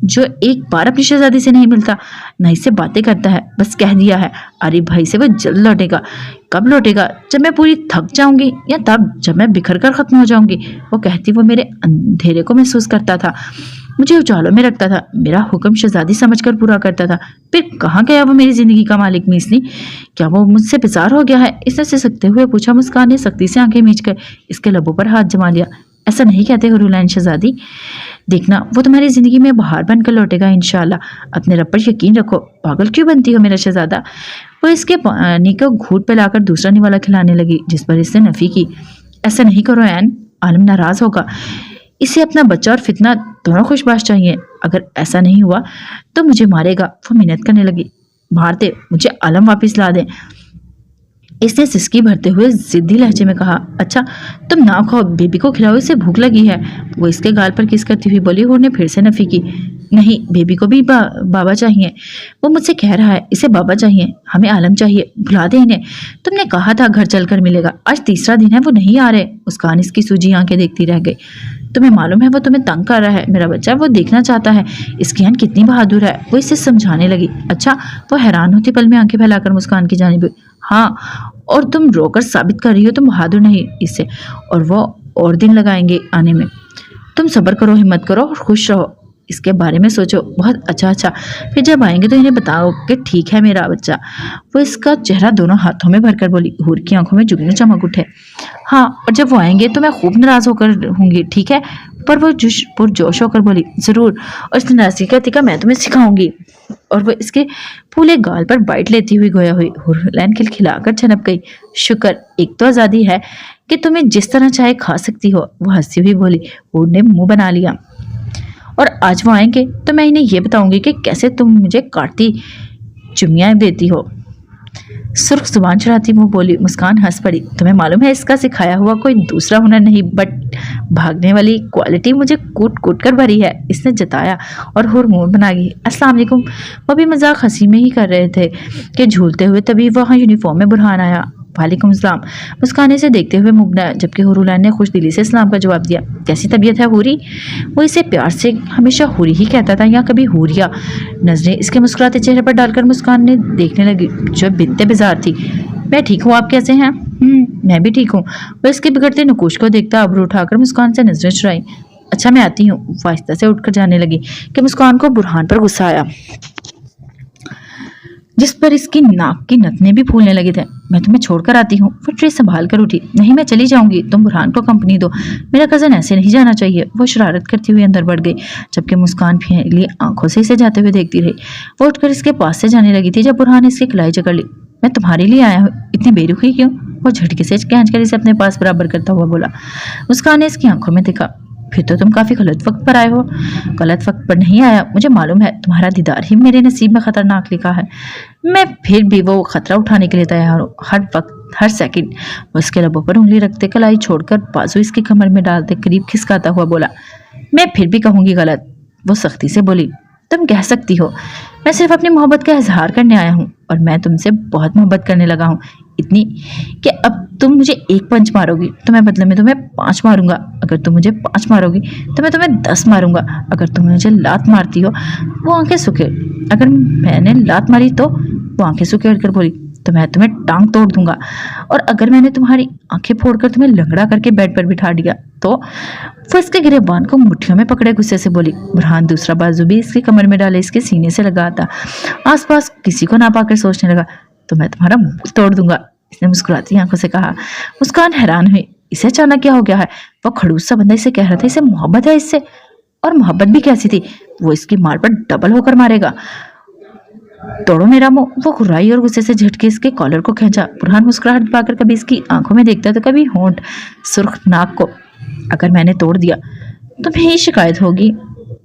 जो एक बार अपनी शहजादी से नहीं मिलता, न इससे बातें करता है? बस कह दिया है आरिफ भाई से वो जल्द लौटेगा। कब लौटेगा? जब मैं पूरी थक जाऊंगी या तब जब मैं बिखर कर खत्म हो जाऊंगी। वो कहती वो मेरे अंधेरे को महसूस करता था, मुझे उजालों में रखता था, मेरा हुक्म शहजादी समझकर पूरा करता था। फिर कहाँ गया वो मेरी जिंदगी का मालिक मीसली? क्या वो मुझसे बेजार हो गया है? इसने सिसकते हुए पूछा। मुस्कान ने सख्ती से आंखें मींचकर इसके लबों पर हाथ जमा लिया। ऐसा नहीं कहते हुरुलैन शहजादी, देखना वो तुम्हारी जिंदगी में बहार बनकर लौटेगा इंशाल्लाह। अपने रब पर यकीन रखो। पागल क्यों बनती हो मेरा शहजादा? वो इसके पानी को घूंट पे लाकर दूसरा निवाला खिलाने लगी, जिस पर इसने नफी की। ऐसा नहीं करो ऐन, आलम नाराज होगा। इसे अपना बच्चा और फितना दोनों खुशबाश चाहिए। अगर ऐसा नहीं हुआ तो मुझे मारेगा। वो मिन्नत करने लगी। मार दे मुझे, आलम वापिस ला दे। इसने सिसकी भरते हुए जिद्दी लहजे में कहा। अच्छा तुम ना खाओ, बेबी को खिलाओ, इसे भूख लगी है। वो इसके गाल पर किस करती हुई बोली। हूर ने फिर से नफी की। नहीं, बेबी को भी बाबा चाहिए। वो मुझसे कह रहा है इसे बाबा चाहिए, हमें आलम चाहिए। भुला दे इन्हें, तुमने कहा था घर चलकर मिलेगा। आज तीसरा दिन है वो नहीं आ रहे। मुस्कान इसकी सूजी आंखें देखती रह गई। तुम्हें मालूम है वो तुम्हें तंग कर रहा है मेरा बच्चा, वो देखना चाहता है इसकी आन कितनी बहादुर है। वो इसे समझाने लगी। अच्छा, वो हैरान होती पल में आंखें फैलाकर मुस्कान की जानिब। हाँ, और तुम रोकर साबित कर रही हो तुम बहादुर नहीं इससे, और वो और दिन लगाएंगे आने में। तुम सब्र करो, हिम्मत करो और खुश रहो। इसके बारे में सोचो बहुत। अच्छा, फिर जब आएंगे तो इन्हें बताओ कि ठीक है मेरा बच्चा। वो इसका चेहरा दोनों हाथों में भरकर बोली। हूर की आंखों में जुगनू चमक उठे। हाँ, और जब वो आएंगे तो मैं खूब नाराज होकर होंगी, ठीक है? पर वो पुरजोश होकर बोली। जरूर, और इस नाराजगी का तरीका मैं तुम्हें सिखाऊंगी। और वो इसके फूले गाल पर बाइट लेती हुई गोया हुई। हुरलैन खिलखिलाकर छनप गई। शुक्र, एक तो आजादी है कि तुम्हें जिस तरह चाहे खा सकती हो। वो हंसती हुई बोली। हूर ने मुंह बना लिया। और आज वो आएंगे तो मैं इन्हें ये बताऊंगी कि कैसे तुम मुझे काटती चुम्मियाँ देती हो। सुर्ख जुबान चढ़ाती वो बोली। मुस्कान हंस पड़ी। तुम्हें मालूम है इसका सिखाया हुआ कोई दूसरा हुनर नहीं, बट भागने वाली क्वालिटी मुझे कूट कूट कर भरी है, इसने जताया। और हुर मुंह बना गई। अस्सलाम वालेकुम। वो भी मजाक हंसी में ही कर रहे थे कि झूलते हुए तभी वहाँ यूनिफॉर्म में बुरहान आया। वालेकुम सलाम। मुस्काने से देखते हुए मुंह बनाया, जबकि हुरुलैन ने खुश दिली से सलाम का जवाब दिया। कैसी तबीयत है हूरी? वो इसे प्यार से हमेशा हूरी ही कहता था या कभी हूरिया। नजरें इसके मुस्कुराते चेहरे पर डालकर मुस्कान ने देखने लगी, जो बिनते बेजार थी। मैं ठीक हूँ, आप कैसे हैं? मैं भी ठीक हूँ। वह इसके बिगड़ते नकुश को देखता अब्रू उठाकर मुस्कान से नजरें चुराई। अच्छा मैं आती हूँ। वो आहिस्ता से उठकर जाने लगी कि मुस्कान को बुरहान पर गुस्सा आया, जिस पर इसकी नाक की नथने भी फूलने लगे थे। मैं तुम्हें छोड़कर आती हूँ। वो ट्रे संभाल कर उठी। नहीं, मैं चली जाऊंगी, तुम बुरहान को कंपनी दो। मेरा कजन ऐसे नहीं जाना चाहिए। वो शरारत करती हुई अंदर बढ़ गई, जबकि मुस्कान फैली आंखों से इसे जाते हुए देखती रही। वो उठकर इसके पास से जाने लगी थी जब बुरहान इसकी कलाई जकड़ ली। मैं तुम्हारे लिए आया हूँ, इतनी बेरुखी क्यों? वो झटके से खींचकर इसे अपने पास बराबर करता हुआ बोला। मुस्कान ने इसकी आंखों में देखा। फिर तो तुम काफी गलत वक्त पर आए हो। गलत वक्त पर नहीं आया, मुझे मालूम है तुम्हारा दीदार ही मेरे नसीब में खतरनाक लिखा है। मैं फिर भी वो खतरा उठाने के लिए तैयार हूँ, हर वक्त हर सेकंड। वो इसके लबों पर उंगली रखते कलाई छोड़कर बाजू इसकी कमर में डालते करीब खिसकाता हुआ बोला। मैं फिर भी कहूंगी गलत। वो सख्ती से बोली। तुम कह सकती हो, मैं सिर्फ अपनी मोहब्बत का इजहार करने आया हूँ, और मैं तुमसे बहुत मोहब्बत करने लगा हूँ, इतनी कि अब तुम मुझे एक पंच मारोगी तो मैं बदले में तुम्हें 5 मारूंगा। अगर तुम मुझे 5 मारोगी तो मैं तुम्हें 10 मारूंगा। अगर तुम मुझे लात मारती हो। वो आंखें सुखेड़। अगर मैंने लात मारी तो? वो आंखें सुखेड़ कर बोली। तो मैं तुम्हें टांग तोड़ दूंगा, और अगर मैंने तुम्हारी आंखें फोड़कर तुम्हें लंगड़ा करके बेड पर बिठा दिया तो। वो इसके गिरेबान को मुट्ठियों में पकड़े गुस्से से बोली। बुरहान दूसरा बाजू भी इसके कमर में डाले इसके सीने से लगा था। आसपास किसी को ना पाकर सोचने लगा, तो मैं तुम्हारा मुंह तोड़ दूंगा, इसने मुस्कुराती आंखों से कहा। मुस्कान हैरान हुई, इसे अचानक क्या हो गया है? वो खड़ूस सा बंदा इसे कह रहा था इसे मोहब्बत है इससे, और मोहब्बत भी कैसी थी? वो इसकी मार पर डबल होकर मारेगा। तोड़ो मेरा मुंह। वो घुराई और गुस्से से झटके इसके कॉलर को खींचा। बुरहान मुस्कुराहट पाकर कभी इसकी आंखों में देखता तो कभी होंठ सुर्ख नाक को। अगर मैंने तोड़ दिया तो तुम्हें ही शिकायत होगी।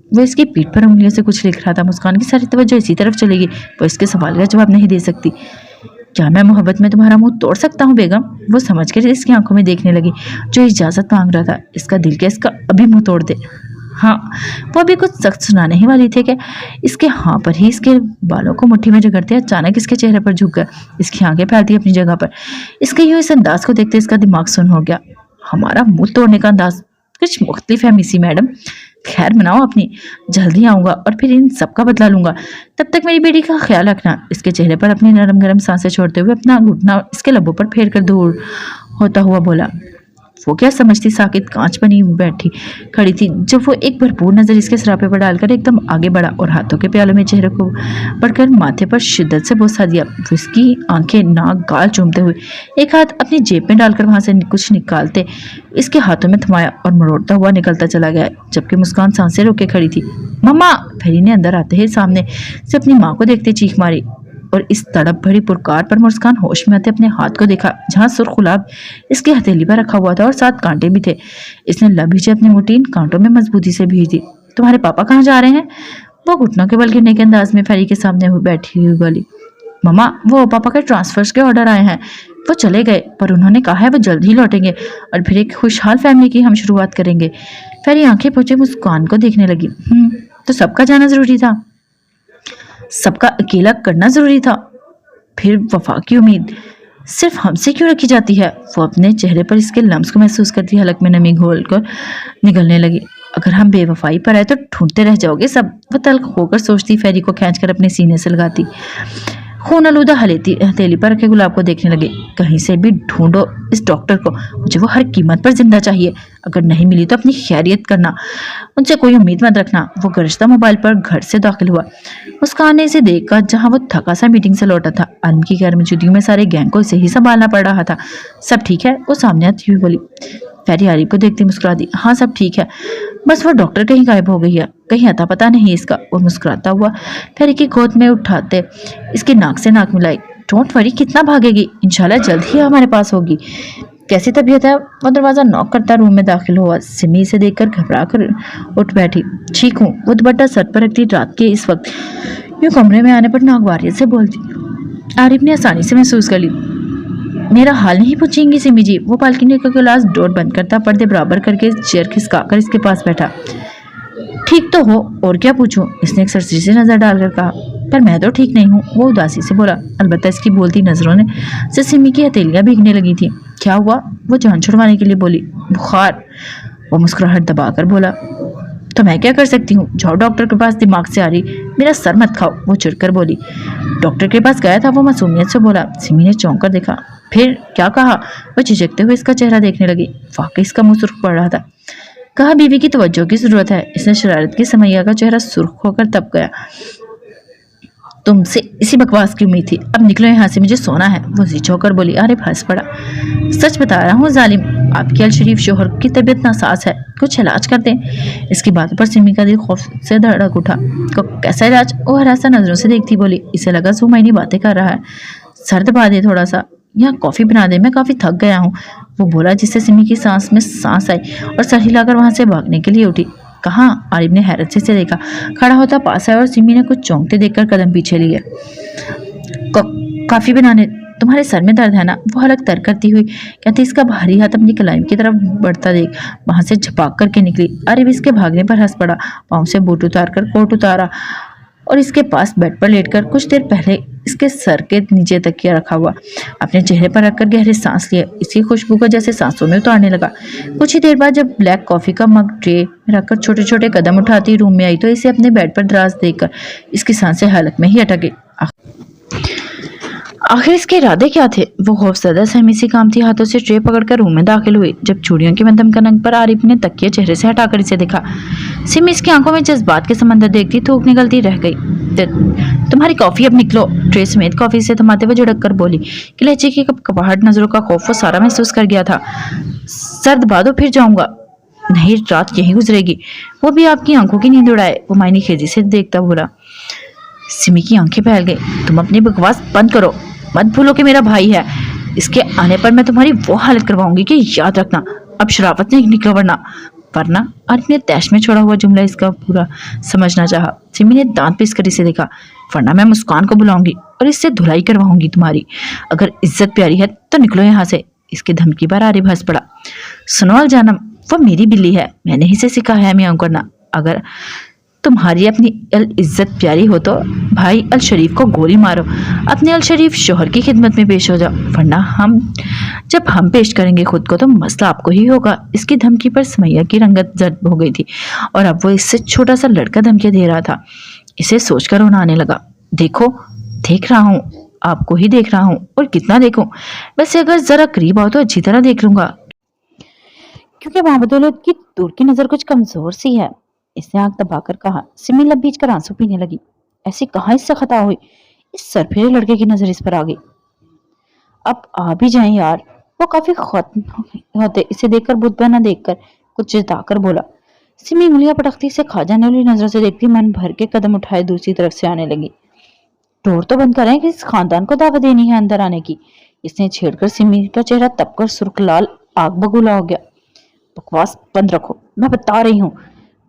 वो इसकी पीठ पर उंगलियों से कुछ लिख रहा था। मुस्कान की सारी तवज्जो इसी तरफ चलेगी। वो इसके सवाल का जवाब नहीं दे सकती। क्या मैं मोहब्बत में तुम्हारा मुंह तोड़ सकता हूँ बेगम? वो समझ कर इसकी आंखों में देखने लगी, जो इजाजत मांग रहा था। इसका दिल के इसका अभी मुंह तोड़ दे। हाँ, वो अभी कुछ सख्त सुनाने ही वाली थे कि इसके हाँ पर ही इसके बालों को मुट्ठी में जकड़ते अचानक इसके चेहरे पर झुक कर इसकी आंखें फैलती अपनी जगह पर। इसके यूं इस अंदाज को देखते इसका दिमाग सुन हो गया। हमारा मुंह तोड़ने का अंदाज कुछ मुख्तलिफ है मिसी मैडम। खैर मनाओ अपनी, जल्दी आऊंगा और फिर इन सबका बदला लूंगा। तब तक मेरी बेटी का ख्याल रखना। इसके चेहरे पर अपनी नरम गरम सांसें छोड़ते हुए अपना घुटना इसके लबों पर फेर कर दूर होता हुआ बोला। वो क्या समझती, साकित कांच बनी बैठी खड़ी थी जब वो एक भरपूर नजर इसके सरापे पर डालकर एकदम आगे बढ़ा और हाथों के प्यालों में चेहरे को बढ़कर माथे पर शिद्दत से बोसा दिया। वो इसकी आंखें नाक गाल चूमते हुए एक हाथ अपनी जेब में डालकर वहां से कुछ निकालते इसके हाथों में थमाया और मरोड़ता हुआ निकलता चला गया, जबकि मुस्कान सांसें रोके खड़ी थी। मम्मा! फेरी ने अंदर आते ही सामने से अपनी माँ को देखते चीख मारी और इस तड़प भरी पुरकार पर मुस्कान होश में आते अपने हाथ को देखा, जहां सुर्ख गुलाब इसकी हथेली पर रखा हुआ था और 7 कांटे भी थे। इसने लबीचे अपनी मुट्ठी इन कांटों में मजबूती से भीड़ दी। तुम्हारे पापा कहाँ जा रहे हैं? वो घुटनों के बल गिरने के अंदाज में फेरी के सामने बैठी हुई बोली। मम्मा, वो पापा के ट्रांसफर्स के ऑर्डर आए हैं। वो चले गए, पर उन्होंने कहा है वो जल्द ही लौटेंगे और फिर एक खुशहाल फैमिली की हम शुरुआत करेंगे। फेरी आंखें पोंछे मुस्कान को देखने लगी। तो सबका जाना जरूरी था? सबका अकेला करना जरूरी था? फिर वफा की उम्मीद सिर्फ हमसे क्यों रखी जाती है? वो अपने चेहरे पर इसके लम्स को महसूस करती हलक में नमी घोल कर निगलने लगी। अगर हम बेवफाई पर आए तो ढूंढते रह जाओगे सब। वो तल्ख होकर सोचती, फेरी को खींचकर अपने सीने से लगाती। खून आलूदा हथेली पर रखे गुलाब को देखने लगे। कहीं से भी ढूंढो इस डॉक्टर को, मुझे वो हर कीमत पर जिंदा चाहिए। अगर नहीं मिली तो अपनी खैरियत करना, उनसे कोई उम्मीद मत रखना। वो गरजता मोबाइल पर घर से दाखिल हुआ। मुस्कान ने इसे देखा जहां वो थका सा मीटिंग से लौटा था। आलम की गैर मौजूदगी में सारे गैंग को इसे ही संभालना पड़ रहा था। सब ठीक है? वो सामने आती हुई बोली। फेरी आरिफ को देखती मुस्कुरा दी। हाँ, सब ठीक है, बस वो डॉक्टर कहीं गायब हो गई है, कहीं अता पता नहीं इसका। वो मुस्कुराता हुआ फेरी की गोद में उठाते इसके नाक से नाक मिलाई। डोंट वरी, कितना भागेगी, इंशाल्लाह जल्द ही हमारे पास होगी। कैसी तबीयत है? वो दरवाजा नॉक करता रूम में दाखिल हुआ। सिमी इसे देखकर घबरा कर उठ बैठी। ठीक हूँ, वो दुपट्टा सर पर रखती रात के इस वक्त यूं कमरे में आने पर नाक वारियत से बोलती। आरिफ ने आसानी से महसूस कर ली। मेरा हाल नहीं पूछेंगी सिमी जी? वो बालकनी का गिलास डोर बंद करता पर्दे बराबर करके चेयर खिसकाकर इसके पास बैठा। ठीक तो हो, और क्या पूछूं? इसने एक सरसरी से नजर डालकर कहा। पर मैं तो ठीक नहीं हूँ, वो उदासी से बोला। अलबत्ता इसकी बोलती नजरों ने से सिमी की हथेलियां भीगने लगी थी। क्या हुआ? वो जान छुड़वाने के लिए बोली। बुखार। वो मुस्कुराहट दबाकर बोला। तो मैं क्या कर सकती हूँ? जाओ डॉक्टर के पास, दिमाग से आ रही, मेरा सर मत खाओ। वो चिढ़कर बोली। डॉक्टर के पास गया था? वो मासूमियत से बोला। सिमी ने चौंक कर देखा। फिर क्या कहा? वो झिझकते हुए इसका चेहरा देखने लगी। वाकई इसका मुंह सुर्ख पड़ रहा था। कहा बीवी की तवज्जो की जरूरत है। इसने शरारत की समैया का चेहरा सुर्ख होकर तप गया। तुमसे इसी बकवास की उम्मीद थी, अब निकलो यहाँ से, मुझे सोना है। वो जिच होकर बोली। अरे हंस पड़ा। सच बता रहा हूँ जालिम, आपके अल शरीफ शोहर की तबीयत नासाज है, कुछ इलाज कर दें। इसकी बातों पर सिमी का दिल खौफ से धड़क उठा। कैसा इलाज? वो हरासा नजरों से देखती बोली। इसे लगा सुमाइनी बातें कर रहा है। सर दबा दे थोड़ा सा, या कॉफी बना दे, मैं काफी थक गया हूँ। वो बोला जिससे सिमी की सांस में सांस आई और सर हिलाकर वहां से भागने के लिए उठी। कहाँ? आरिफ ने हैरत से देखा। खड़ा होता पास आया और सिमी ने कुछ चौंकते देखकर कदम पीछे लिए। काफी बनाने, तुम्हारे सर में दर्द है ना? वो हलक तर करती हुई कहती। इसका भारी हाथ अपनी कलाई की तरफ बढ़ता देख वहां से झपाक करके निकली। आरिफ इसके भागने पर हंस पड़ा। पाँव से बूट उतार कर कोट उतारा और इसके पास बेड पर लेटकर कुछ देर पहले इसके सर के नीचे तकिया रखा हुआ अपने चेहरे पर रखकर गहरे सांस लिए। इसकी खुशबू को जैसे सांसों में उतारने लगा। कुछ ही देर बाद जब ब्लैक कॉफी का मग ट्रे में रखकर छोटे छोटे कदम उठाती रूम में आई तो इसे अपने बेड पर दराज देखकर इसकी सांसें हलक में ही अटक गई। आखिर इसके इरादे क्या थे? वो खौफजदा सहमी सी कामती हाथों से ट्रे पकड़कर रूम में दाखिल हुई। जब चूड़ियों के मध्यम कनक पर आरिफ ने तकिया चेहरे से हटाकर इसे देखा, सिमी इसकी आंखों में जज्बात के समंदर देखती थूक निकलती रह गई। तुम्हारी कॉफी अब निकलो, ट्रे समेत कॉफी से थमाते हुए झुड़क कर बोली कि लहजे की कपकपाहट, नजरों का खौफ वो सारा महसूस कर गया था। सर दबा दो, फिर जाऊंगा। नहीं, रात यहीं गुजरेगी। वो भी आपकी आंखों की नींद उड़ाए, वो मायनी खेजी से देखता बोला। सिमी की आंखें फैल गई। तुम अपनी बकवास बंद करो, मत भूलो कि मेरा भाई है। इसके आने पर मैं तुम्हारी वो हालत करवाऊंगी कि याद रखना। अब शराफत नहीं निकलो, वरना वरना आरिफ ने तैश में छोड़ा हुआ जुमला इसका पूरा समझना चाहा। सिमी ने दांत पीस कर इसे देखा। वरना मैं मुस्कान को बुलाऊंगी और इससे धुलाई करवाऊंगी तुम्हारी। अगर इज्जत प्यारी है तो निकलो यहाँ से। इसकी धमकी पर आरिफ हंस पड़ा। सुनो अलजानम, वो मेरी बिल्ली है, मैंने ही से सिखाया है म्याऊं करना। अगर तुम्हारी अपनी अल इज्जत प्यारी हो तो भाई अल शरीफ को गोली मारो, अपने अल शरीफ शोहर की खिदमत में पेश हो जाओ, वरना जब हम पेश करेंगे खुद को तो मसला आपको ही होगा। इसकी धमकी पर सुमैया की रंगत जर्द हो गई थी और अब वो इससे छोटा सा लड़का धमकी दे रहा था। इसे सोचकर रोना आने लगा। देखो, देख रहा हूँ, आपको ही देख रहा हूँ, और कितना देखूं। वैसे अगर जरा करीब आओ तो अच्छी तरह देख लूंगा, क्योंकि बदौलत की दूर की नजर कुछ कमजोर सी है। इसने आंख दबाकर कहा। सिमी लब बीच कर आंसू पीने लगी। ऐसी कहाँ इससे खता हुई? इस सरफिरे लड़के की नजर इस पर आ गई। अब आ भी जाएं यार। वो काफी खत्म होते इसे देखकर बुत बना देखकर कुछ जताकर बोला। सिमी उंगलियां पटकती से खा जाने वाली नजरों से देखती मन भर के कदम उठाए दूसरी तरफ से आने लगी। डोर तो बंद करें कि इस खानदान को दावत देनी है अंदर आने की। इसने छेड़कर सिमी का चेहरा तपकर सुर्ख लाल आग बगुला हो गया। बकवास बंद रखो, मैं बता रही हूँ।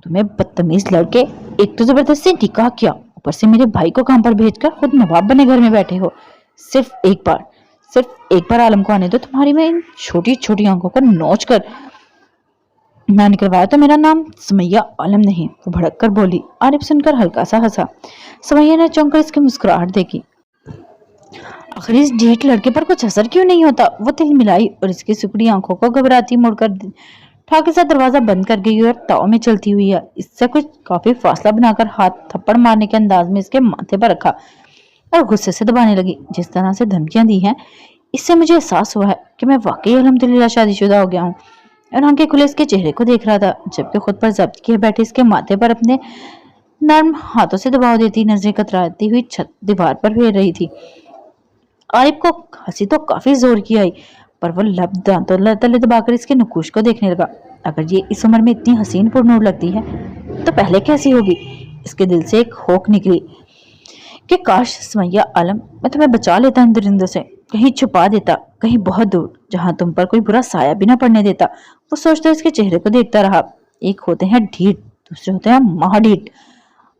तुम्हें बदतमीज लड़के, एक तो जबरदस्ती निकाह किया, ऊपर से मेरे भाई को काम पर भेजकर खुद नवाब बने घर में बैठे हो। सिर्फ एक बार आलम को आने दो, तुम्हारी मैं इन छोटी छोटी आंखों को नोच कर ना निकलवाया तो मेरा नाम सुमैया आलम नहीं। वो भड़क कर बोली। आरिफ सुनकर हल्का सा हंसा। सुमैया ने चौंक कर इसकी मुस्कुराहट देखी। आखिर इस ढीठ लड़के पर कुछ असर क्यों नहीं होता? वो तिल मिलाई और इसकी सुकड़ी आंखों को घबराती मुड़कर ठाके सा दरवाजा बंद कर गई और ताव में चलती हुई है। इससे कुछ काफी फासला बनाकर हाथ थप्पड़ मारने के अंदाज में इसके माथे पर रखा और गुस्से से दबाने लगी। जिस तरह से धमकियां दी हैं, इससे मुझे एहसास हुआ है कि मैं वाकई अल्हम्दुलिल्लाह शादीशुदा हो गया हूँ। और आंखें खुले इसके चेहरे को देख रहा था, जबकि खुद पर जब्त किए बैठे इसके माथे पर अपने नर्म हाथों से दबाव देती नजरें कतराती हुई छत दीवार पर फेर रही थी। आरिफ को हंसी तो काफी जोर की आई, पर वो लब दांतों तले दबाकर इसके नकुश को देखने लगा। अगर ये इस उम्र में इतनी हसीन पुरनूर लगती है तो पहले कैसी होगी? इसके दिल से एक होक निकली कि काश सुमैया आलम, मैं तुम्हें बचा लेता इन दरिंदों से, कहीं छुपा देता, कहीं बहुत दूर, जहां तुम पर कोई बुरा साया भी ना पड़ने देता। वो सोचता इसके चेहरे को देखता रहा। एक होते हैं ढीठ, दूसरे होते हैं महाढीठ,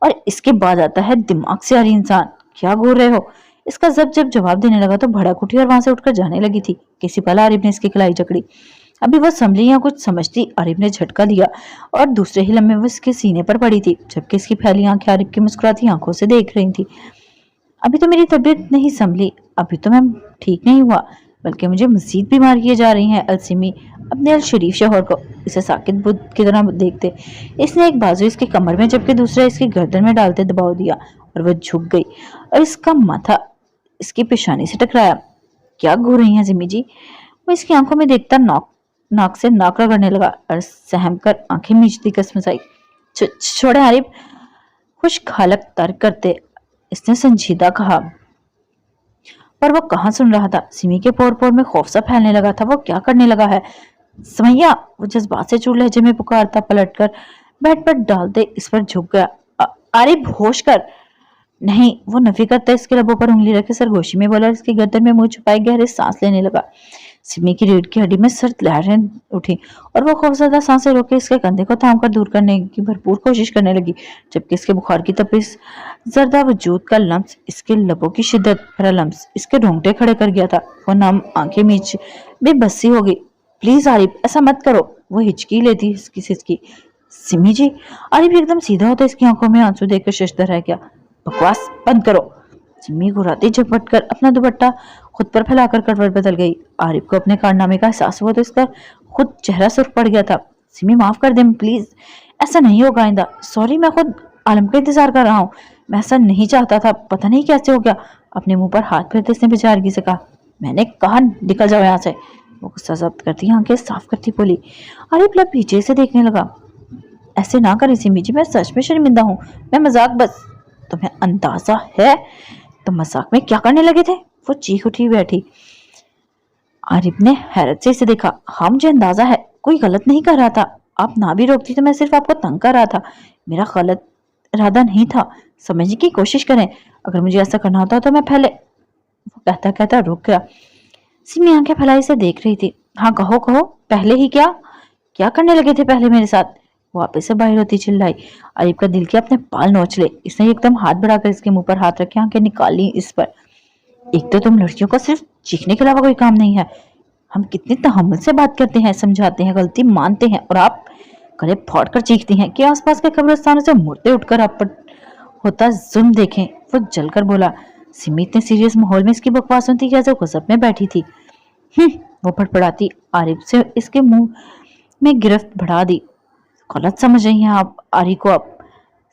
और इसके बाद आता है दिमाग से हरी इंसान। क्या घूर रहे हो? इसका जब जवाब देने लगा तो भड़क उठी और वहां से उठकर जाने लगी थी। किसी पल आरिफ ने इसकी कलाई जकड़ी। अभी वो संभली या कुछ समझती, आरिफ ने झटका दिया और दूसरे ही लम्हे वो इसके सीने पर पड़ी थी, जबकि इसकी फैली आंखें आरिफ की मुस्कुराती आंखों से देख रही थी। अभी तो मेरी तबीयत नहीं संभली, अभी तो मैं ठीक नहीं हुआ, बल्कि मुझे मजीद बीमार किए जा रही हैं। अलसिमी अपने अल शरीफ शोहर को इसे साकित बुद्ध की तरह देखते इसने एक बाजू इसकी कमर में जबकि दूसरा इसकी गर्दन में डालते दबाव दिया और वह झुक गई और इसका माथा इसकी पेशानी से टकराया। क्या घूर रही हैं जिमी जी? वो इसकी आंखों में देखता नाक से नाक रगड़ने लगा और सहम कर आंखें मीचती कसमसाई। छोड़े आरिफ, खुश खालक तर्क करते इसने संजीदा कहा, पर वो कहाँ सुन रहा था। सिमी के पोर पोर में खौफ सा फैलने लगा था। वो क्या करने लगा है? सुमैया, वो जज्बात से चूर लहजे में पुकारता पलटकर बेड पर डालते इस पर झुक गया। आरिफ, होश कर। नहीं, वो नफी करता इसके लबों पर उंगली रखे सरगोशी में बोला, इसकी गर्दन में मुंह छुपाए गहरे सांस लेने लगा। सिमी की रीढ़ की हड्डी में सर्द लहरें उठी और वो खौफजदा सांसें रोके इसके कंधे को थाम कर दूर करने की भरपूर कोशिश करने लगी, जबकि इसके बुखार की तपिश, जर्दा वजूद का लम्स, इसके लबों की शिद्दत भरा लम्स इसके रोंगटे खड़े कर गया था। वो नम आंखें मीच बेबसी हो गई। प्लीज आरिफ, ऐसा मत करो। वो हिचकी लेती इसकी सिसकी। सिमी जी। आरिफ एकदम सीधा होता इसकी आंखों में आंसू देखकर शशदर रह गया। बकवास बंद करो। सिमी घुराती झपट कर अपना दुपट्टा खुद पर फैलाकर करवट बदल गई। आरिफ को अपने कारनामे का एहसास हुआ तो इसका खुद चेहरा सुर्ख पड़ गया था। सिमी, माफ कर दे प्लीज, ऐसा नहीं होगा आइंदा। सॉरी, मैं खुद आलम का इंतजार कर रहा हूँ। मैं ऐसा नहीं चाहता था, पता नहीं कैसे हो गया। अपने मुंह पर हाथ फेरते इसने बेचारगी से कहा, मैंने कहा निकल जाओ यहाँ से। वो गुस्सा जब्त करती आंखें साफ करती बोली। आरिफ लब पीछे से देखने लगा। ऐसे ना करें सिमी जी, मैं सच में शर्मिंदा हूँ, मैं मजाक बस। तुम्हें अंदाजा है तुम मजाक में क्या करने लगे थे? वो चीख उठी बैठी। आरिफ ने हैरत से इसे देखा। हाँ मुझे अंदाजा है, कोई गलत नहीं कर रहा था, आप ना भी रोकती तो मैं सिर्फ आपको तंग कर रहा था, मेरा गलत इरादा नहीं था, समझने की कोशिश करें, अगर मुझे ऐसा करना होता तो मैं पहले। वो कहता कहता रुक गया। सिमी आंखें फैलाई से देख रही थी। हाँ कहो कहो, पहले ही क्या क्या करने लगे थे पहले मेरे साथ? वापस से बाहर होती चिल्लाई। आरिफ का दिल के अपने बाल नोच ले। इसने एकदम हाथ बढ़ाकर इसके मुंह पर हाथ रखे आंखें निकाली इस पर। एक तो तुम लड़कियों को सिर्फ चीखने के अलावा कोई काम नहीं है, हम कितनी तहम्मुल से बात करते हैं, समझाते हैं, गलती मानते हैं, और आप गले फाड़ कर चीखती हैं कि आसपास के कब्रिस्तानों से मुर्दे उठकर आप पर होता जुल्म देखें। वो जलकर बोला। सिमी इतने सीरियस माहौल में इसकी बकवास सुनती जैसे गजब में बैठी थी। वो फड़फड़ाती आरिफ से इसके मुंह में गिरफ्त बढ़ा दी। गलत समझ रही हैं आप आरी को, आप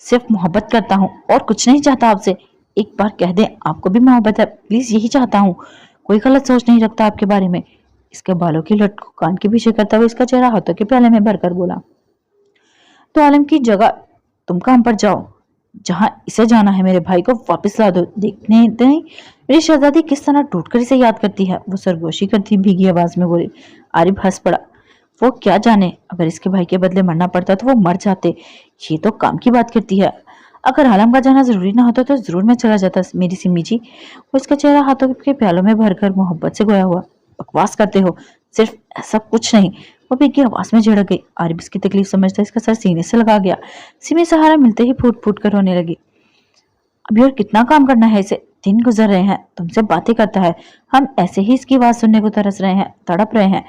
सिर्फ मोहब्बत करता हूँ और कुछ नहीं चाहता आपसे। एक बार कह दें आपको भी मोहब्बत है, प्लीज यही चाहता हूँ, कोई गलत सोच नहीं रखता आपके बारे में। इसके बालों की लट को कान के पीछे करता हुआ इसका चेहरा हाथों के प्याले में भरकर बोला। तो आलम की जगह तुम काम पर जाओ, जहां इसे जाना है, मेरे भाई को वापस ला दो। देखने दें मेरी शहजादी किस तरह टूटकर इसे याद करती है। वो सरगोशी करती भीगी आवाज में बोली। आरिफ हंस पड़ा। वो क्या जाने, अगर इसके भाई के बदले मरना पड़ता तो वो मर जाते, ये तो काम की बात करती है। अगर आलम का जाना जरूरी ना होता तो जरूर मैं चला जाता मेरी सिमी जी। वो इसका चेहरा हाथों के प्यालों में भरकर मोहब्बत से गोया हुआ। बकवास करते हो, सिर्फ ऐसा कुछ नहीं। वो भीगी आवाज में झड़क गई। आरिफ इसकी तकलीफ समझता इसका सर सीने से लगा गया। सिमी सहारा मिलते ही फूट फूट कर रोने लगी। अभी और कितना काम करना है इसे, दिन गुजर रहे हैं, तुमसे बातें करता है, हम ऐसे ही इसकी आवाज सुनने को तरस रहे हैं, तड़प रहे हैं,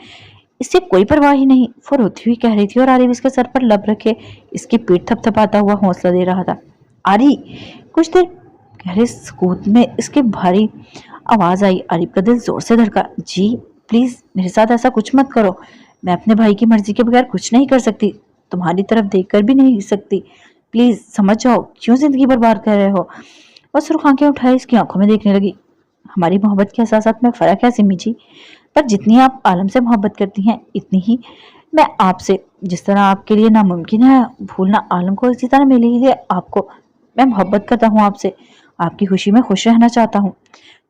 इससे कोई परवाह ही नहीं। वो रोती हुई कह रही थी और आरिफ इसके सर पर लब रखे इसकी पीठ थपथपाता हुआ हौसला दे रहा था। आरी। कुछ देर गहरे सुकूत में इसके भारी आवाज आई। आरिफ का दिल जोर से धड़का। जी प्लीज मेरे साथ ऐसा कुछ मत करो, मैं अपने भाई की मर्जी के बगैर कुछ नहीं कर सकती, तुम्हारी तरफ देखकर भी नहीं सकती, प्लीज समझ जाओ, क्यों जिंदगी बर्बाद कर रहे हो। और सुर्ख आंखें उठाई इसकी आंखों में देखने लगी। हमारी मोहब्बत के एहसासात में फर्क है सिमी जी, पर जितनी आप आलम से मोहब्बत करती हैं उतनी ही मैं आपसे। जिस तरह आपके लिए नामुमकिन है भूलना आलम को, इसी तरह मेरे लिए आपको मैं मोहब्बत करता हूँ आपसे, आपकी खुशी में खुश रहना चाहता हूँ,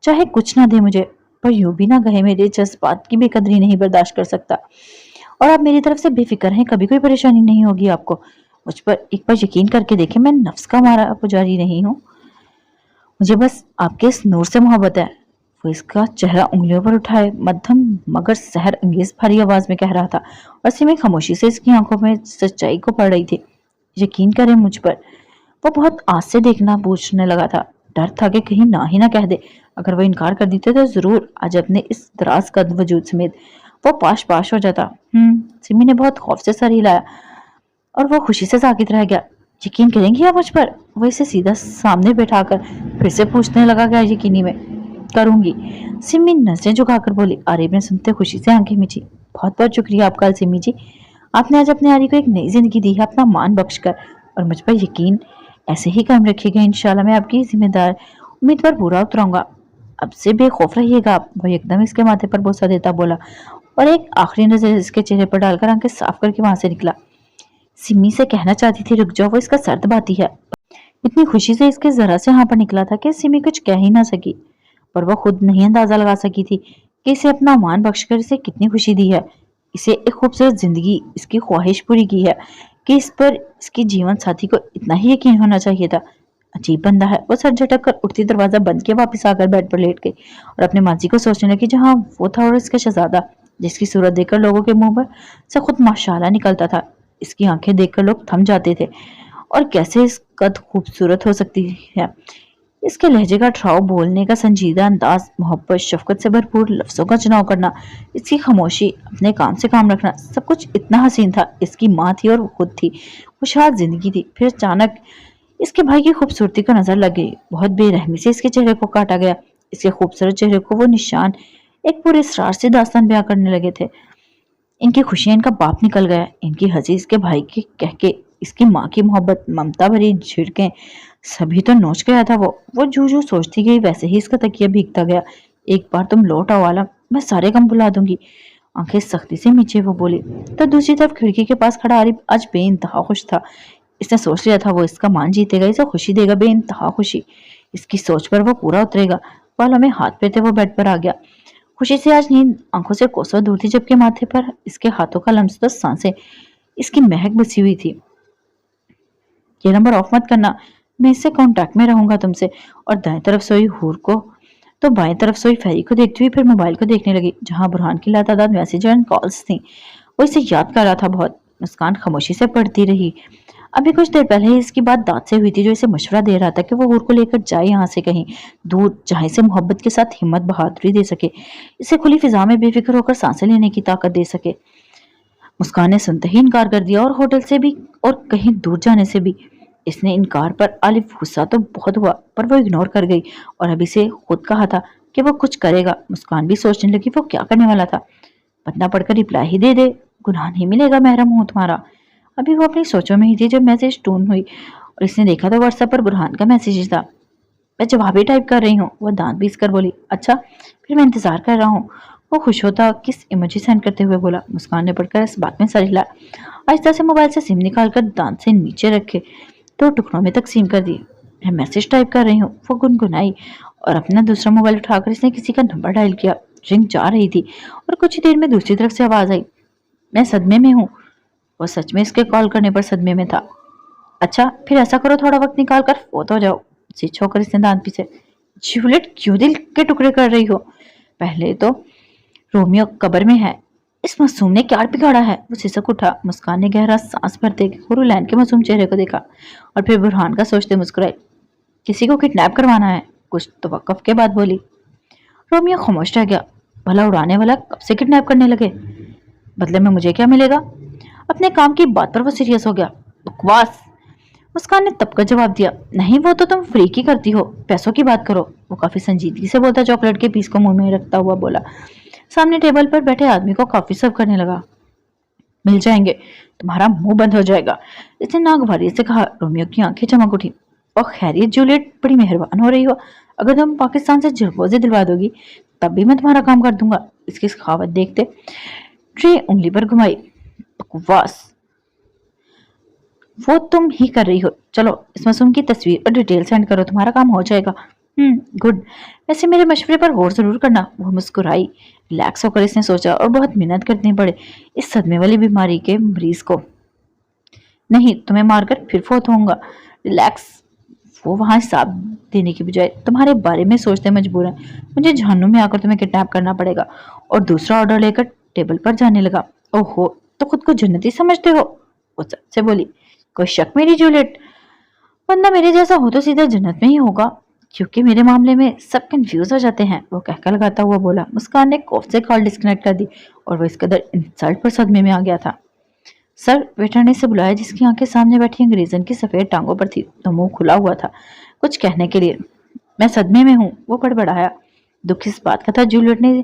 चाहे कुछ ना दे मुझे, पर यूं भी ना कहे मेरे जज्बात की बेकदरी नहीं बर्दाश्त कर सकता। और आप मेरी तरफ से बेफिक्र हैं, कभी कोई परेशानी नहीं होगी आपको। मुझ पर एक बार यकीन करके देखें, मैं नफ्स का मारा पुजारी नहीं हूँ, मुझे बस आपके इस नूर से मोहब्बत है। वो इसका चेहरा उंगलियों पर उठाए मध्यम मगर सहर अंगेज भारी आवाज में कह रहा था, और सिमी खामोशी से इसकी आंखों में सच्चाई को पढ़ रही थी। यकीन करें मुझ पर। वो बहुत आस से देखना पूछने लगा था। डर था कि कहीं ना ही ना कह दे। अगर वो इनकार कर देते तो जरूर आज अपने इस दराज कद वजूद समेत वो पाश पाश हो जाता। सिमी ने बहुत खौफ से सर हिलाया और वो खुशी से साकित रह गया। यकीन करेंगी आप मुझ पर? वो इसे सीधा सामने बैठाकर फिर से पूछने लगा। क्या यकीनी में करूंगी, सिमी नजरें झुकाकर बोली। आरिफ ने सुनते खुशी से आंखें मीची। बहुत बहुत शुक्रिया आपका सिमी जी, आपने आज अपने आरी को एक नई जिंदगी दी है अपना मान बख्श कर, और मुझ पर यकीन ऐसे ही कायम रखिएगा। इंशाल्लाह मैं आपकी जिम्मेदार उम्मीद पर पूरा उतरूंगा, अब से बेखौफ रहिएगा आप। वो एकदम इसके माथे पर बोसा देता बोला और एक आखिरी नजर इसके चेहरे पर डालकर आंखें साफ करके वहां से निकला। सिमी से कहना चाहती थी रुक जाओ, वो इसका सर दबाती है। इतनी खुशी से इसके जरा से यहाँ पर निकला था कि सिमी कुछ कह ही ना सकी, पर वो खुद नहीं अंदाजा लगा सकी थी कि इसे अपना मान बख्शकर इसे कितनी खुशी दी है, इसे एक खूबसूरत जिंदगी, इसकी ख्वाहिश पूरी की है कि इस पर इसकी जीवन साथी को इतना ही यकीन होना चाहिए था। अजीब बंदा है। वो सर झटक कर उठती दरवाजा बंद के वापस आकर बेड पर लेट गई और अपने माजी को सोचने लगी जहाँ वो था और इसका शहजादा, जिसकी सूरत देखकर लोगों के मुंह पर से खुद माशाल्लाह निकलता था। इसकी आंखें देखकर लोग थम जाते थे, और कैसे इस कद खूबसूरत हो सकती है। इसके लहजे का ठहराव, बोलने का संजीदा अंदाज, मोहब्बत शफकत से भरपूर लफ्जों का चुनाव करना, इसकी खामोशी, अपने काम से काम रखना, सब कुछ इतना हसीन था। इसकी माँ थी और वो खुद थी, खुशहाल जिंदगी थी। फिर अचानक इसके भाई की खूबसूरती को नजर लग गई। बहुत बेरहमी से इसके चेहरे को काटा गया। इसके खूबसूरत चेहरे को वो निशान एक पूरे इसरार से दास्तान बयां करने लगे थे। इनकी खुशियां इनका बाप निकल गया, इनकी हंसी इसके भाई के कह के اس کی ماں کی محبت، ممتا بھری جھڑکیں، سبھی تو نوچ گیا تھا وہ جو جو سوچتی گئی ویسے ہی اس کا تکیہ بھیگتا گیا۔ ایک بار تم لوٹ آؤ عالم، میں سارے غم بھلا دوں گی۔ آنکھیں سختی سے نیچے وہ بولی تو دوسری طرف کھڑکی کے پاس کھڑا عارف آج بے انتہا خوش تھا۔ اس نے سوچ لیا تھا وہ اس کا مان جیتے گا، اسے خوشی دے گا، بے انتہا خوشی۔ اس کی سوچ پر وہ پورا اترے گا۔ بالوں میں ہاتھ پھیرتے وہ بیڈ پر آ گیا۔ خوشی سے آج نیند آنکھوں سے کوسوں دور تھی، جبکہ ماتھے پر اس کے ہاتھوں کا لمس تو سانسیں اس کی مہک بسی ہوئی تھی۔ یہ نمبر آف مت کرنا، میں اس سے کانٹیکٹ میں رہوں گا تم سے۔ اور دائیں طرف سوئی ہور کو تو بائیں طرف سوئی فیری کو دیکھتی ہوئی پھر موبائل کو دیکھنے لگی، جہاں برہان کی لاتعداد میسج اور کالز تھیں۔ وہ اسے یاد کر رہا تھا بہت۔ مسکان خاموشی سے پڑھتی رہی۔ ابھی کچھ دیر پہلے ہی اس کی بات داد سے ہوئی تھی، جو اسے مشورہ دے رہا تھا کہ وہ ہور کو لے کر جائے یہاں سے کہیں دور، جہاں اسے محبت کے ساتھ ہمت بہادری دے سکے، اسے کھلی فضا میں بے فکر ہو کر سانسیں لینے کی طاقت دے سکے۔ مسکان نے سنتے ہی انکار کر دیا، اور ہوٹل سے بھی اور کہیں دور جانے سے بھی۔ اس نے انکار پر عارف غصہ تو بہت ہوا، پر وہ اگنور کر گئی اور ابھی سے خود کہا تھا کہ وہ کچھ کرے گا۔ مسکان بھی سوچنے لگی وہ کیا کرنے والا تھا۔ پتنا پڑھ کر رپلائی ہی دے دے، گناہ نہیں ملے گا، محرم ہوں تمہارا۔ ابھی وہ اپنی سوچوں میں ہی تھی جب میسج ٹون ہوئی اور اس نے دیکھا تو واٹس ایپ پر برہان کا میسج تھا۔ میں جواب ہی ٹائپ کر رہی ہوں، وہ دانت پیس کر بولی۔ اچھا پھر میں انتظار کر رہا ہوں، وہ خوش ہوتا کس ایموجی سینڈ کرتے ہوئے بولا۔ مسکان نے پڑھ کر اس بات میں سر ہلایا، آہستہ سے موبائل سے سم نکال کر دانت سے نیچے رکھے تو ٹکڑوں میں تقسیم کر دی۔ میں میسج ٹائپ کر رہی ہوں، وہ گنگنائی اور اپنا دوسرا موبائل اٹھا کر اس نے کسی کا نمبر ڈائل کیا۔ رنگ جا رہی تھی اور کچھ دیر میں دوسری طرف سے آواز آئی، میں صدمے میں ہوں۔ وہ سچ میں اس کے کال کرنے پر صدمے میں تھا۔ اچھا پھر ایسا کرو، تھوڑا وقت نکال کر فوت ہو جاؤ۔ سچ ہو کر اس نے دانت پیسے۔ جولیٹ کیوں دل کے ٹکڑے کر رہی ہو؟ پہلے تو رومیو قبر میں ہے، اس معصوم نے کیا بگاڑا ہے؟ وہ سسک اٹھا۔ مسکان نے گہرا سانس بھرتے کورولین کے معصوم چہرے کو دیکھا اور پھر برہان کا سوچتے مسکرائی۔ کسی کو کڈنیپ کروانا ہے، کچھ توقف کے بعد بولی۔ رومیو خاموش رہ گیا۔ بھلا اڑانے والا کب سے کڈنیپ کرنے لگے؟ بدلے میں مجھے کیا ملے گا؟ اپنے کام کی بات پر وہ سیریس ہو گیا۔ بکواس، مسکان نے تب کا جواب دیا۔ نہیں وہ تو تم فری کی کرتی ہو، پیسوں کی بات کرو۔ وہ کافی سنجیدگی سے بولتا چاکلیٹ کے پیس کو منہ میں رکھتا ہوا بولا۔ سامنے ٹیبل پر بیٹھے آدمی کو کافی سرو کرنے لگا۔ مل جائیں گے، تمہارا منہ بند ہو جائے گا، اس نے ناگواری سے کہا۔ رومیو کی آنکھیں چمک اٹھی۔ اور خیریت جولیٹ، بڑی مہربان ہو رہی ہو، اگر تم پاکستان سے جلگوزے دلوا دو گی تب بھی میں تمہارا کام کر دوں گا۔ اس کی سخاوت دیکھتے ٹری انگلی پر گھمائی۔ بکواس وہ تم ہی کر رہی ہو، چلو اس معصوم کی تصویر اور ڈیٹیل سینڈ کرو، تمہارا کام ہو جائے گا۔ گڈ، ویسے میرے مشورے پر غور ضرور کرنا۔ وہ مسکرائی۔ ریلیکس ہو کر اس نے سوچا، اور بہت محنت کرنی پڑے اس صدمے والی بیماری کے مریض کو۔ نہیں، تمہیں مار کر پھر فوت ہوں گا۔ ریلیکس، وہ وہاں حساب دینے کی بجائے تمہارے بارے میں سوچتے مجبور ہیں۔ مجھے جہنم میں آ کر تمہیں کڈنیپ کرنا پڑے گا۔ اور دوسرا آرڈر لے کر ٹیبل پر جانے لگا۔ اوہو، تو خود کو جنتی سمجھتے ہو؟ وہ سب سے بولی۔ کوئی شک میری جولیٹ؟ بندہ میرے جیسا ہو تو سیدھا جنت میں ہی ہوگا، کیونکہ میرے معاملے میں سب کنفیوز ہو جاتے ہیں، وہ کہہ کر لگاتا ہوا بولا۔ مسکان نے کوف سے کال ڈسکنیکٹ کر دی اور وہ اس قدر انسلٹ پر صدمے میں آ گیا تھا۔ سر، ویٹر نے اسے بلایا جس کی آنکھیں سامنے بیٹھی انگریزن کی سفید ٹانگوں پر تھی تو منہ کھلا ہوا تھا کچھ کہنے کے لیے۔ میں صدمے میں ہوں، وہ بڑبڑایا۔ دکھ اس بات کا تھا جولیٹ نے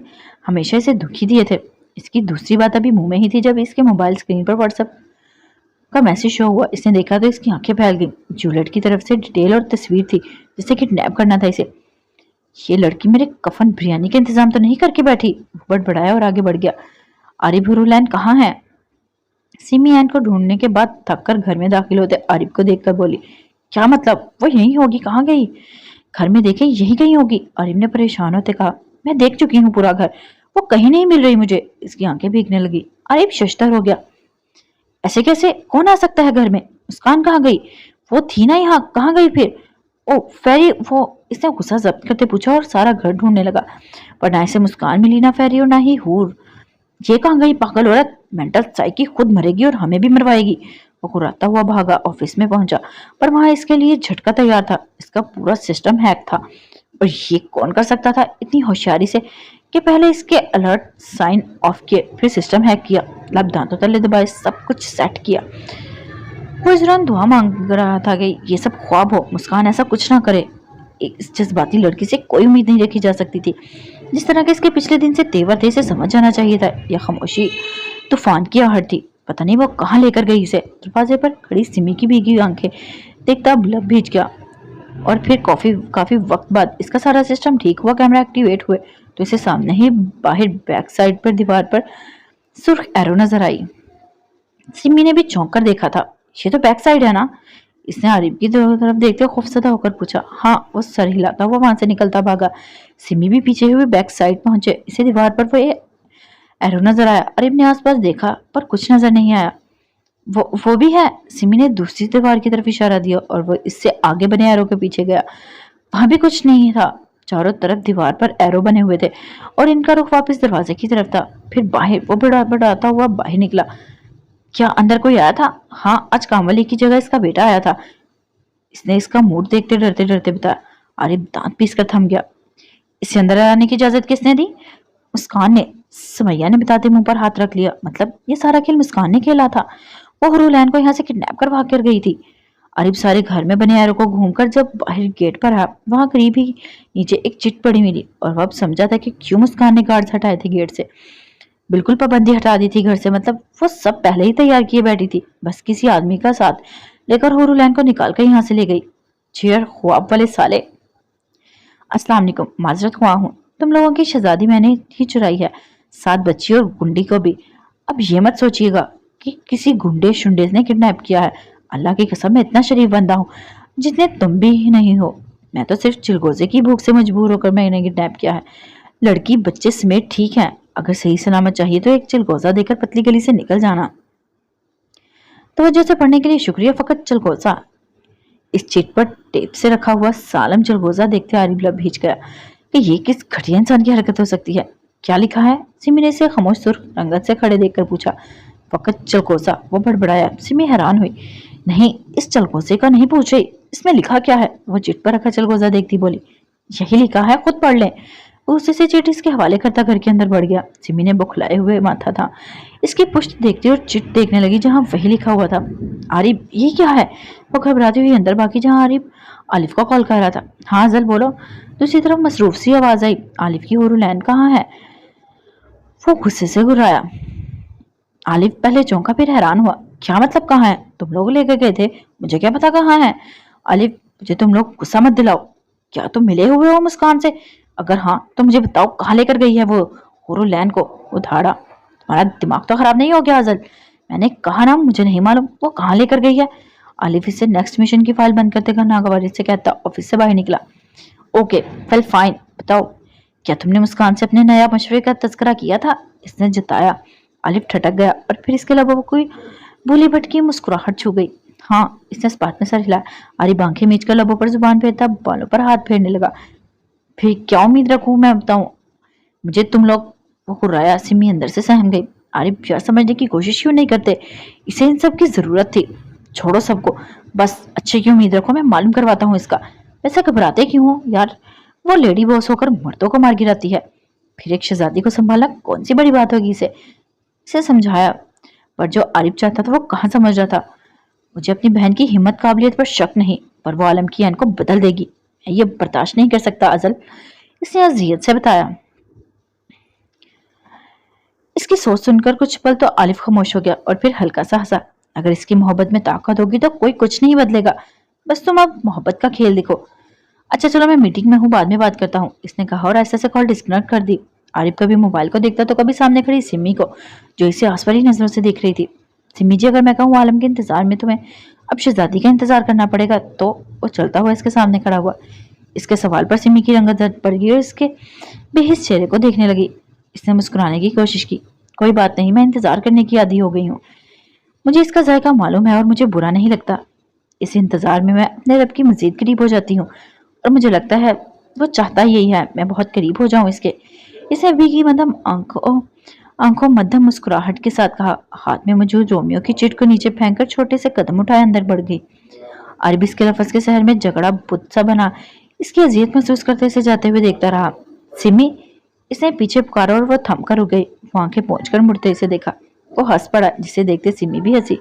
ہمیشہ اسے دکھی دیے تھے۔ اس کی دوسری بات ابھی منہ میں ہی تھی جب اس کے موبائل سکرین پر واٹس ایپ کا میسج شو ہوا۔ اس نے دیکھا تو اس کی آنکھیں پھیل گئیں۔ جولیٹ کی طرف سے ڈیٹیل اور تصویر تھی جسے کڈنیپ کرنا تھا اسے۔ یہ لڑکی میرے کفن بریانی کا انتظام تو نہیں کر کے بیٹھی؟ وہ بڑبڑایا اور آگے بڑھ گیا۔ عارف ہرولین کہاں ہے؟ سیمی این کو ڈھونڈنے کے بعد تھک کر گھر میں داخل ہوتے عارف کو دیکھ کر بولی۔ کیا مطلب؟ وہ یہیں ہوگی، کہاں گئی؟ گھر میں دیکھے یہی کہیں ہوگی، عارف نے پریشان ہوتے کہا۔ میں دیکھ چکی ہوں پورا گھر، وہ کہیں نہیں مل رہی مجھے۔ اس کی آنکھیں بھیگنے لگی۔ عارف ششدر ہو گیا۔ ایسے کیسے؟ کون آ سکتا ہے گھر میں؟ مسکان کہاں گئی؟ وہ تھی نا یہاں، کہاں گئی پھر؟ او فیری، وہ، اس نے غصہ ضبط کرتے پوچھا اور سارا گھر ڈھونڈنے لگا، پر نہ اسے مسکان ملی، نہ فیری اور نہ ہی ہور۔ یہ کہاں گئی پاگل عورت؟ مینٹل سائیکی خود مرے گی اور ہمیں بھی مروائے گی۔ وہ کراتا ہوا بھاگا، آفس میں پہنچا، پر وہاں اس کے لیے جھٹکا تیار تھا۔ اس کا پورا سسٹم ہیک تھا، اور یہ کون کر سکتا تھا اتنی ہوشیاری سے کہ پہلے اس کے الرٹ سائن آف کیے، پھر سسٹم ہیک کیا، لب دانتوں تلے دبائے، سب کچھ سیٹ کیا۔ وہ اس دوران دعا مانگ رہا تھا کہ یہ سب خواب ہو، مسکان ایسا کچھ نہ کرے۔ اس جذباتی لڑکی سے کوئی امید نہیں رکھی جا سکتی تھی۔ جس طرح کے اس کے پچھلے دن سے تیور تھے، اسے سمجھ جانا چاہیے تھا۔ یہ خاموشی طوفان کی آہٹ تھی، पता नहीं वो कहाँ लेकर गई इसे। दरवाजे पर खड़ी सिमी की भीगी आंखें देखता अब लब भीज गया। और फिर काफी वक्त बाद इसका सारा सिस्टम ठीक हुआ, कैमरा एक्टिवेट हुए तो इसे सामने ही बाहर बैक साइड पर दीवार पर सुर्ख एरो नजर आई। सिमी ने भी चौंक कर देखा था, ये तो बैक साइड है ना। इसने आरिफ की तरफ देखते हुए खौफजदा होकर पूछा। हाँ, वो सर हिलाता हुआ वहां से निकलता भागा। सिमी भी पीछे हुए बैक साइड पहुंचे। इसे दीवार पर वो एरो नजर आया। आरिफ ने आसपास देखा पर कुछ नजर नहीं आया। वो भी है। सिमी ने दूसरी दीवार की तरफ इशारा दिया और वो इससे आगे बने एरो के पीछे गया। वहां भी कुछ नहीं था। चारों तरफ दीवार पर एरो बने हुए थे और इनका रुख वापस दरवाजे की तरफ था। फिर बाहर वो बढ़ाता हुआ बाहर निकला। क्या अंदर कोई आया था? हाँ, आज कामवाली की जगह इसका बेटा आया था। इसने इसका मूड देखते डरते डरते बताया। आरिफ दांत पीस कर थम गया। इसे अंदर आने की इजाजत किसने दी? मुस्कान ने। सुमैया ने बताते मुंह पर हाथ रख लिया। मतलब ये सारा खेल मुस्कान ने खेला था। वो हुरूलैन को यहाँ से किडनैप कर भाग कर गई थी। आरिफ सारे घर में बने एरो को घूमकर जब बाहर गेट पर आया, वहां करीब ही नीचे एक चिट पड़ी मिली और वह अब समझा था कि क्यों मुस्कान ने गार्ड्स हटाए थे गेट से। बिल्कुल पाबंदी हटा दी थी घर से। मतलब वो सब पहले ही तैयार किए बैठी थी, बस किसी आदमी का साथ लेकर हुरूलैन को निकाल कर यहाँ से ले गई। चेयर ख्वाब वाले साले। अस्सलाम वालेकुम, माजरत हुआ हूँ। तुम लोगों की शहजादी मैंने ही चुराई है, 7 बच्ची और गुंडी को भी। अब ये मत सोचिएगा कि किसी गुंडे शुंडे ने किडनैप किया है। अल्लाह की कसम, मैं इतना शरीफ बंदा हूँ जितने तुम भी नहीं हो। मैं तो सिर्फ चिलगोजे की भूख से मजबूर होकर मैंने किडनैप किया है। लड़की बच्चे समेत ठीक है। अगर सही सलामत चाहिए तो एक चिलगोजा देकर पतली गली से निकल जाना। तवज्जो से पढ़ने के लिए शुक्रिया। फकत चिलगोजा। इस चिट पर टेप से रखा हुआ सालम चिलगोजा देखते आरिफ लब भीज गया कि ये किस घटिया इंसान की हरकत हो सकती है। क्या लिखा है? सिमी ने इसे खामोश सुर्ख रंगत से खड़े देखकर पूछा। फकत चिलगोजा, वो बड़बड़ाया। सिमी हैरान हुई। नहीं, इस चिलगोजे का नहीं पूछ रही, इसमें लिखा क्या है? वो चिट पर रखा चिलगोजा देखती बोली। यही लिखा है, खुद पढ़ लें। वो उसी से चिट इसके हवाले करता घर के अंदर बढ़ गया। सिमी ने बौखलाए हुए माथा था इसकी पुष्ट देखती और चिट देखने लगी जहां वही लिखा हुआ था। आरिफ, ये क्या है? वो घबराती हुई अंदर भागी जहां आरिफ आलिफ को कॉल कर रहा था। हाँ अजल बोलो। दूसरी तरफ मसरूफ सी आवाज आई। आलिफ की हुरूलैन कहाँ है? वो गुस्से से घुराया। आलिफ पहले चौंका फिर हैरान हुआ। क्या मतलब कहाँ है? तुम लोग लेकर गए थे, मुझे क्या पता कहाँ है। आलिफ, मुझे तुम लोग गुस्सा मत दिलाओ। क्या तुम मिले हुए हो मुस्कान से? अगर हाँ तो मुझे बताओ कहाँ लेकर गई है वो हुरूलैन को? वो धाड़ा। तुम्हारा दिमाग तो खराब नहीं हो गया अजल? मैंने कहा ना मुझे नहीं मालूम वो कहाँ लेकर गई है। आलिफ इससे नेक्स्ट मिशन की फाइल बंद करते कर नागवारी से कहता ऑफिस से बाहर निकला। ओके वेल फाइन, बताओ क्या तुमने मुस्कान से अपने नया मशवरे का तस्करा किया था? इसने जताया। आलिफ ठटक गया और फिर इसके अलावा कोई भूली भटकी मुस्कुराहट छू गई। हाँ, इसने इस बात में सर हिलाया। आरिफ आंखें मीच कर लबों पर जुबान फेरता बालों पर हाथ फेरने लगा। फिर क्या उम्मीद रखूं मैं बताऊं मुझे तुम लोग? वो हुर्राया। सिमी अंदर से सहम गई। आरिफ प्यार समझने की कोशिश क्यों नहीं करते? इसे इन सब की जरूरत थी। छोड़ो सबको, बस अच्छे की उम्मीद रखो, मैं मालूम करवाता हूँ इसका। वैसे घबराते क्यों हो यार? वो लेडी बॉस होकर मर्दों को मार गिराती है, फिर एक शहजादी को संभालना कौन सी बड़ी बात होगी इसे समझाया। पर जो आरिफ चाहता था वो कहाँ समझ रहा था। मुझे अपनी बहन की हिम्मत काबिलियत पर शक नहीं, पर वो आलम की आन को बदल देगी। मैं ये बर्दाश्त नहीं कर सकता अजल, इसने अजियत से बताया। इसकी सोच सुनकर कुछ पल तो आलिफ खामोश हो गया और फिर हल्का सा हंसा। अगर इसकी मोहब्बत में ताकत होगी तो कोई कुछ नहीं बदलेगा। बस तुम अब मोहब्बत का खेल देखो। अच्छा चलो, मैं मीटिंग में हूँ, बाद में बात करता हूँ, इसने कहा और ऐसे से कॉल डिस्कनेक्ट कर दी। आरिफ कभी मोबाइल को देखता तो कभी सामने खड़ी सिमी को, जो इसे आसवारी नजरों से देख रही थी। सिमी जी, अगर मैं कहूँ आलम के इंतजार में तुम्हें अब शहजादी का इंतजार करना पड़ेगा तो? वो चलता हुआ इसके सामने खड़ा हुआ। इसके सवाल पर सिमी की रंगत झट पड़ गई और इसके बेहिस चेहरे को देखने लगी। इसने मुस्कुराने की कोशिश की। कोई बात नहीं, मैं इंतजार करने की आदी हो गई हूँ। मुझे इसका जायका मालूम है और मुझे बुरा नहीं लगता। इस इंतजार में मैं अपने रब की मजीद करीब हो जाती हूँ और मुझे लगता है वो चाहता यही है, मैं बहुत करीब हो जाऊं इसके। इसे भीगी मध्यम आंखों मध्यम मुस्कुराहट के साथ कहा। हाथ में मौजूद रोमियो की चिट को नीचे फेंककर छोटे से कदम उठाए अंदर बढ़ गई। अरबिस के लफ्ज के शहर में झगड़ा बुत सा बना। इसकी अजियत महसूस करते इसे जाते हुए देखता रहा। सिमी, इसने पीछे पुकारा और वो थम कर रुक गई। वो आंखें पहुंचकर मुड़ते इसे देखा। वो हंस पड़ा, जिसे देखते सिमी भी हंसी।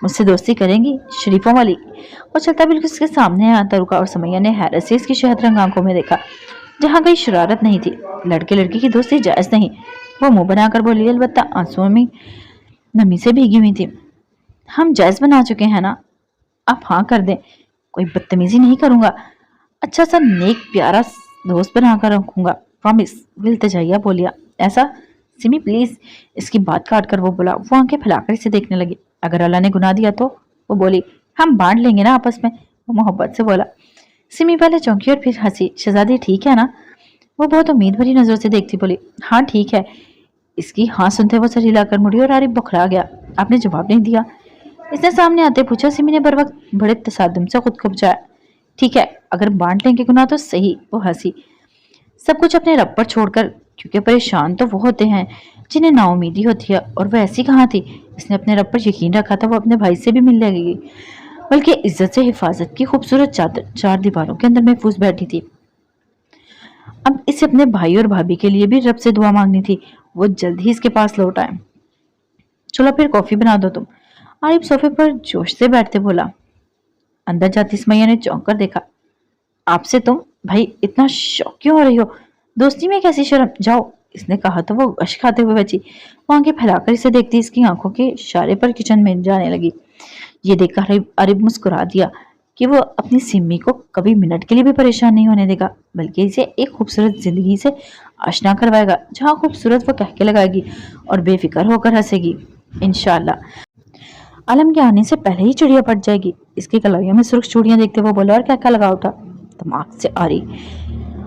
मुझसे दोस्ती करेंगी शरीफों वाली? वो चलता बिल्कुल उसके सामने आता रुका और समैया ने हैरत से इसकी शहद आंखों में देखा, जहाँ कोई शरारत नहीं थी। लड़के लड़की की दोस्ती जायज नहीं, वो मुंह बनाकर बोली। अलबत्ता आंसुओं में नमी से भीगी हुई थी। हम जायज बना चुके हैं ना, आप हाँ कर दें, कोई बदतमीजी नहीं करूंगा, अच्छा सा नेक प्यारा दोस्त बनाकर रखूंगा, प्रॉमिस। विल तजैया बोलिया। ऐसा? सिमी प्लीज। इसकी बात काट कर वो बोला। वो आंखें फैलाकर इसे देखने लगी। अगर अल्लाह ने गुनाह दिया तो? वो बोली। हम बांट लेंगे ना आपस में, वो मोहब्बत से बोला। सिमी पहले चौंकी और फिर हंसी। शहजादी ठीक है ना? वो बहुत उम्मीद भरी नजरों से देखती बोली। हाँ ठीक है। इसकी हाँ सुनते वो सर हिलाकर मुड़ी और आरिफ बौखला गया। आपने जवाब नहीं दिया? इसने सामने आते पूछा। सिमी ने बर वक्त बड़े तसादुम से खुद को बचाया। ठीक है, अगर बांट लेंगे गुनाह तो सही, वो हंसी। सब कुछ अपने रब पर छोड़कर, क्योंकि परेशान तो वो होते हैं जिन्हें नाउमीदी होती है, और वो ऐसी कहाँ थी। इसने अपने रब पर यकीन रखा था, वो अपने भाई से भी मिल लगेगी, बल्कि इज्जत से हिफाजत की खूबसूरत चादर चार दीवारों के अंदर महफूज बैठी थी। अब इसे अपने भाई और भाभी के लिए भी रब से दुआ मांगनी थी, वो जल्द ही इसके पास लौट आए। चलो फिर कॉफी बना दो तुम, आरिफ सोफे पर जोश से बैठते बोला। अंदर जाती सुमैया ने चौंक कर देखा। आपसे तुम भाई इतना शौक क्यों हो रही हो? दोस्ती में कैसी शर्म, जाओ। इसने कहा तो वो गश खाते हुए बची। वो आंखें फैलाकर इसे देखती इसकी आंखों के इशारे पर किचन में जाने लगी। ये देखकर अरिब मुस्कुरा दिया कि वो अपनी सिम्मी को कभी मिनट के लिए भी परेशान नहीं होने देगा, बल्कि इसे एक खूबसूरत जिंदगी से आशना करवाएगा, जहाँ खूबसूरत वो कह के लगाएगी और बेफिक्र होकर हंसेगी। इंशाल्लाह आलम के आने से पहले ही चिड़िया पट जाएगी। इसकी कलाइयों में सुर्ख चूड़ियां देखते वो बोला और क्या लगा उठा। दिमाग से आ रही।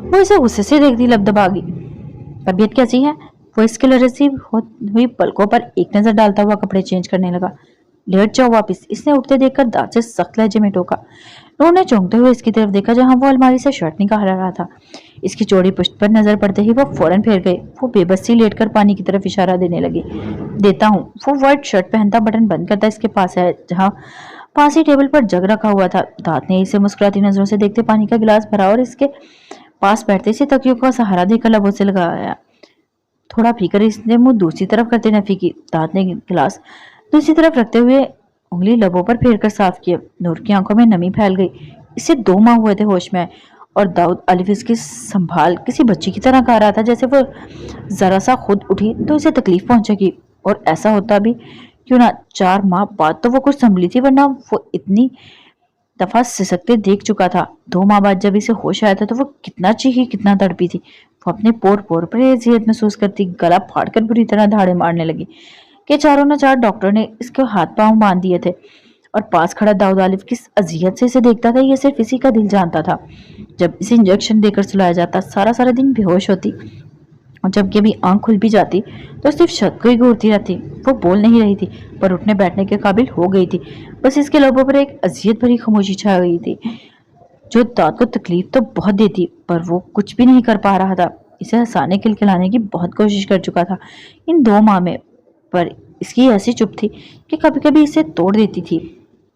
वो इसे गुस्से से देखती लब दबागी। तबीयत कैसी है? वो इसके लरसी हुई पलकों पर एक नजर डालता हुआ कपड़े चेंज करने लगा। लेट जाओ वापिस, इसने उठते देखकर दांत से सख्त लहजे में टोका। नूर ने चौंकते हुए इसकी तरफ देखा, जहां वो अलमारी से शर्ट निकाल रहा था। इसकी चौड़ी पुश्त पर नजर पड़ते ही वो फौरन फेर गए। वो बेबसी लेटकर पानी की तरफ इशारा देने लगे। देता हूँ। वो व्हाइट शर्ट पहनता बटन बंद करता इसके पास है, जहाँ पास ही टेबल पर जग रखा हुआ था। दांत ने इसे मुस्कुराती नजरों से देखते पानी का गिलास भरा और इसके पास बैठते इसे तकियों का सहारा देकर लबों से लगाया। थोड़ा पीकर इसने मुंह दूसरी तरफ करते नफी की। दांत ने गिलास दूसरी तरफ रखते हुए उंगली लबों पर फेर कर साफ किया। नूर की आंखों में नमी फैल गई। इसे 2 माह हुए थे होश में, और दाऊद अलिफ इसकी संभाल किसी बच्ची की तरह कर रहा था, जैसे वो जरा सा खुद उठी तो इसे तकलीफ पहुंचेगी। और ऐसा होता भी क्यों ना, 4 माह बाद तो वो कुछ संभली थी, वरना वो इतनी दफा सिसकते देख चुका था। 2 माह बाद जब इसे होश आया था तो वो कितना चीखी, कितना तड़पी थी। वो अपने पोर पोर पर अजियत महसूस करती गला फाड़कर बुरी तरह धाड़े मारने लगी कि चारों न चार डॉक्टर ने इसके हाथ पांव बांध दिए थे। और पास खड़ा दाऊद आलिफ किस अजियत से इसे देखता था, ये सिर्फ इसी का दिल जानता था। जब इसे इंजेक्शन देकर सुलाया जाता, सारा सारा दिन बेहोश होती, और जब कभी आंख खुल भी जाती तो सिर्फ शक को ही घूरती रहती। वो बोल नहीं रही थी, पर उठने बैठने के काबिल हो गई थी। बस इसके लबों पर एक अजियत भरी खामोशी छा गई थी, जो दाऊद को तकलीफ तो बहुत देती, पर वो कुछ भी नहीं कर पा रहा था। इसे हंसाने खिलखिलाने की बहुत कोशिश कर चुका था इन 2 माह में, पर इसकी ऐसी चुप थी कि कभी कभी इसे तोड़ देती थी।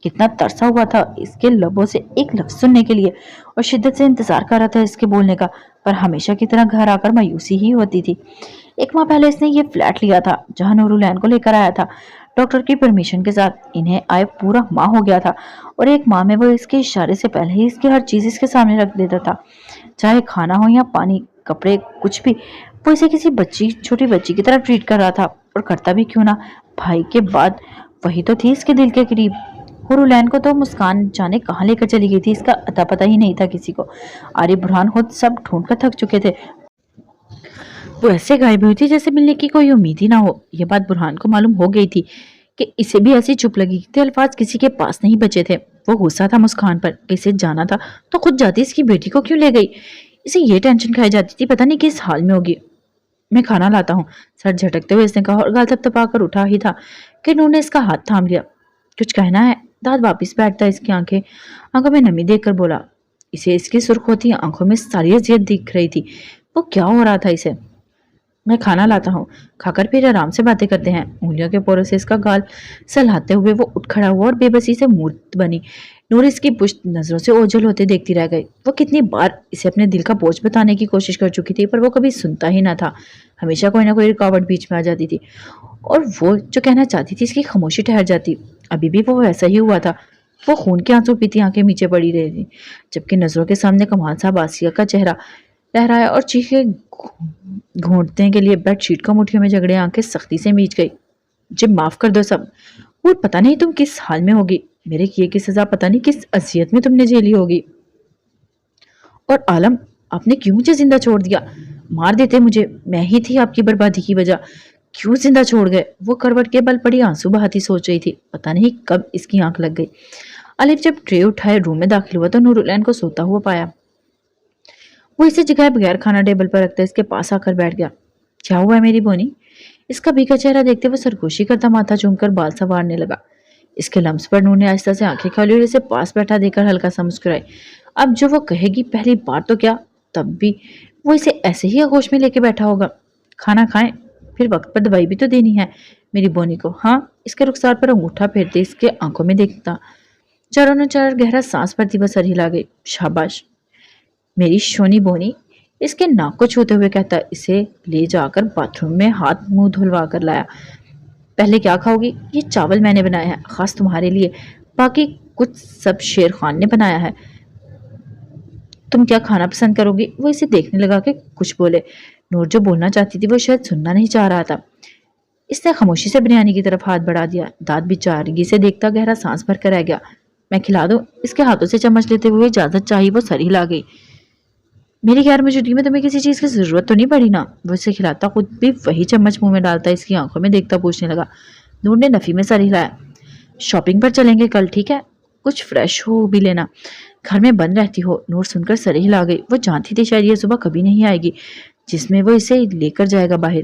कितना तरसा हुआ था इसके लबों से एक लफ्ज सुनने के लिए, और शिद्दत से इंतजार कर रहा था इसके बोलने का, पर हमेशा की तरह घर आकर मायूसी ही होती थी। 1 माह पहले इसने ये फ्लैट लिया था, जहां नूरुलैन को लेकर आया था डॉक्टर की परमिशन के साथ। इन्हें आए पूरा माह हो गया था, और 1 माह में वो इसके इशारे से पहले ही इसकी हर चीज इसके सामने रख देता था, चाहे खाना हो या पानी, कपड़े, कुछ भी। वो इसे किसी छोटी बच्ची की तरह ट्रीट कर रहा था, और करता भी क्यों ना, भाई के बाद वही तो थी इसके दिल के करीब। हुरुलैन को तो मुस्कान जाने कहाँ लेकर चली गई थी, इसका अता पता ही नहीं था किसी को। आरिफ बुरहान खुद सब ढूंढ कर थक चुके थे। वो ऐसे गायब हुई थी जैसे मिलने की कोई उम्मीद ही ना हो। ये बात बुरहान को मालूम हो गई थी कि इसे भी ऐसी चुप लगी थे, अल्फाज किसी के पास नहीं बचे थे। वो गुस्सा था मुस्कान पर कि इसे जाना था तो खुद जाती, इसकी बेटी को क्यों ले गई। इसे ये टेंशन खाई जाती थी, पता नहीं किस हाल में होगी। मैं खाना लाता हूँ, सर झटकते हुए इसने कहा, और गाल थपथपा कर उठा ही था कि नूर ने इसका हाथ थाम लिया। कुछ कहना है? दाद वापिस बैठता इसकी आंखों में नमी देखकर बोला। इसे इसकी सुर्ख होती आंखों में सारी अजियत दिख रही थी। वो क्या हो रहा था इसे? मैं खाना लाता हूँ, खाकर फिर आराम से बातें करते हैं। उंगलियों के पोरों से इसका गाल सहलाते हुए वो उठ खड़ा हुआ और बेबसी से मूर्त बनी। नूर इसकी पुष्ट नजरों से ओझल होते देखती रह गई। वो कितनी बार इसे अपने दिल का बोझ बताने की कोशिश कर चुकी थी, पर वो कभी सुनता ही ना था। हमेशा कोई ना कोई रुकावट बीच में आ जाती थी, और वो जो कहना चाहती थी इसकी खामोशी ठहर जाती। अभी भी वो वैसा ही हुआ था। वो खून के आंसू पीती आंखें नीचे पड़ी रही थी, जबकि नजरों के सामने कमाल साहब आसिया का चेहरा लहराया और चीखे घूंटने के लिए बेडशीट का मुठियों में जगड़े आंखें सख्ती से मीच गई। مجھے معاف کر دو سب، اور پتہ نہیں تم کس حال میں ہوگی، میرے کیے کی سزا پتہ نہیں کس اذیت میں تم نے جھیلی ہوگی۔ اور عالم، آپ نے کیوں مجھے زندہ چھوڑ دیا؟ مار دیتے مجھے، میں ہی تھی آپ کی بربادی کی وجہ، کیوں زندہ چھوڑ گئے؟ وہ کروٹ کے بل پڑی آنسو بہاتی سوچ رہی تھی، پتہ نہیں کب اس کی آنکھ لگ گئی۔ الف جب ٹرے اٹھائے روم میں داخل ہوا تو نور العین کو سوتا ہوا پایا۔ وہ اسے جگائے بغیر کھانا ٹیبل پر رکھتا اس کے پاس آ کر بیٹھ گیا۔ کیا ہوا ہے میری بونی؟ اس کا بھیگا چہرہ دیکھتے وہ سرگوشی کرتا ماتھا چوم کر بال سنوارنے لگا۔ اس کے لمس پر نور نے آہستہ سے آنکھیں کھولی اور اسے پاس بیٹھا دے کر ہلکا سا مسکرائی۔ اب جو وہ کہے گی پہلی بار تو کیا، تب بھی وہ اسے ایسے ہی آغوش میں لے کے بیٹھا ہوگا۔ کھانا کھائیں، پھر وقت پر دوائی بھی تو دینی ہے میری بونی کو۔ ہاں، اس کے رخسار پر انگوٹھا پھیرتے اس کے آنکھوں میں دیکھتا چاروں نے چار گہرا سانس بھرتی وہ سر ہلا گئی۔ شاباش میری شونی بونی، اس کے ناک کو چھوتے ہوئے کہتا اسے لے جا کر باتھ روم میں ہاتھ منہ دھلوا کر لایا۔ پہلے کیا کھاؤ گی؟ یہ چاول میں نے بنایا ہے خاص تمہارے لیے، باقی کچھ سب شیر خان نے بنایا ہے، تم کیا کھانا پسند کرو گی؟ وہ اسے دیکھنے لگا کہ کچھ بولے۔ نور جو بولنا چاہتی تھی وہ شاید سننا نہیں چاہ رہا تھا۔ اس نے خاموشی سے بریانی کی طرف ہاتھ بڑھا دیا۔ داد بیچارگی سے دیکھتا گہرا سانس بھر کر رہ گیا۔ میں کھلا دوں؟ اس کے ہاتھوں سے چمچ لیتے ہوئے اجازت چاہی وہ سر ہلا گئی۔ میری غیر موجودگی میں تمہیں کسی چیز کی ضرورت تو نہیں پڑی نا؟ وہ اسے کھلاتا خود بھی وہی چمچ منہ میں ڈالتا اس کی آنکھوں میں دیکھتا پوچھنے لگا۔ نور نے نفی میں سر ہلایا۔ شاپنگ پر چلیں گے کل، ٹھیک ہے؟ کچھ فریش ہو بھی لینا، گھر میں بند رہتی ہو۔ نور سن کر سر ہلا گئی۔ وہ جانتی تھی شاید یہ صبح کبھی نہیں آئے گی جس میں وہ اسے لے کر جائے گا باہر۔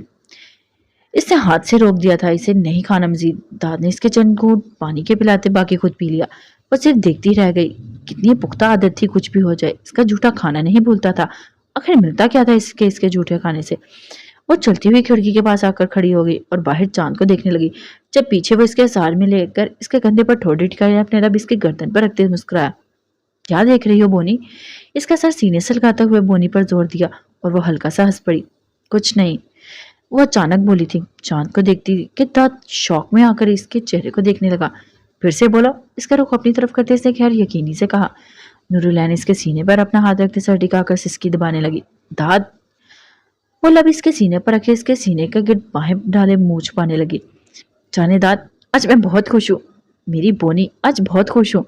اس نے ہاتھ سے روک دیا تھا اسے نہیں کھانا مزید۔ داد نے اس کے چند گھونٹ پانی کے پلاتے باقی خود پی لیا۔ وہ صرف دیکھتی رہ گئی۔ کتنی پختہ عادت تھی کچھ بھی ہو جائے اس کا جھوٹا کھانا نہیں بھولتا تھا۔ آخر ملتا کیا تھا اس کے جھوٹے کھانے سے؟ وہ چلتی ہوئی کھڑکی کے پاس آ کر کھڑی ہو گئی اور باہر چاند کو دیکھنے لگی۔ جب پیچھے وہ اس کے سار میں لے کر اس کے کندھے پر ٹھوڑی ٹکایا اپنے لب اس کی گردن پر رکھتے مسکرایا۔ کیا دیکھ رہی ہو بونی؟ اس کا سر سینے سے لگاتا ہوئے بونی پر زور دیا اور وہ ہلکا سا ہنس پڑی۔ کچھ نہیں، وہ اچانک بولی تھی۔ چاند کو دیکھتی کہ داد شوق میں آ کر اس کے چہرے کو دیکھنے لگا۔ پھر سے بولا؟ اس کا رخ اپنی طرف کرتے اس نے خیر یقینی سے کہا۔ نور العین اس کے سینے پر اپنا ہاتھ رکھتے سر ٹکا کر سسکی دبانے لگی۔ داد! وہ لب اس کے سینے پر رکھے اس کے سینے کا گرد باہیں ڈالے منہ چھپانے لگی۔ جانے داد، آج میں بہت خوش ہوں میری بونی، آج بہت خوش ہوں۔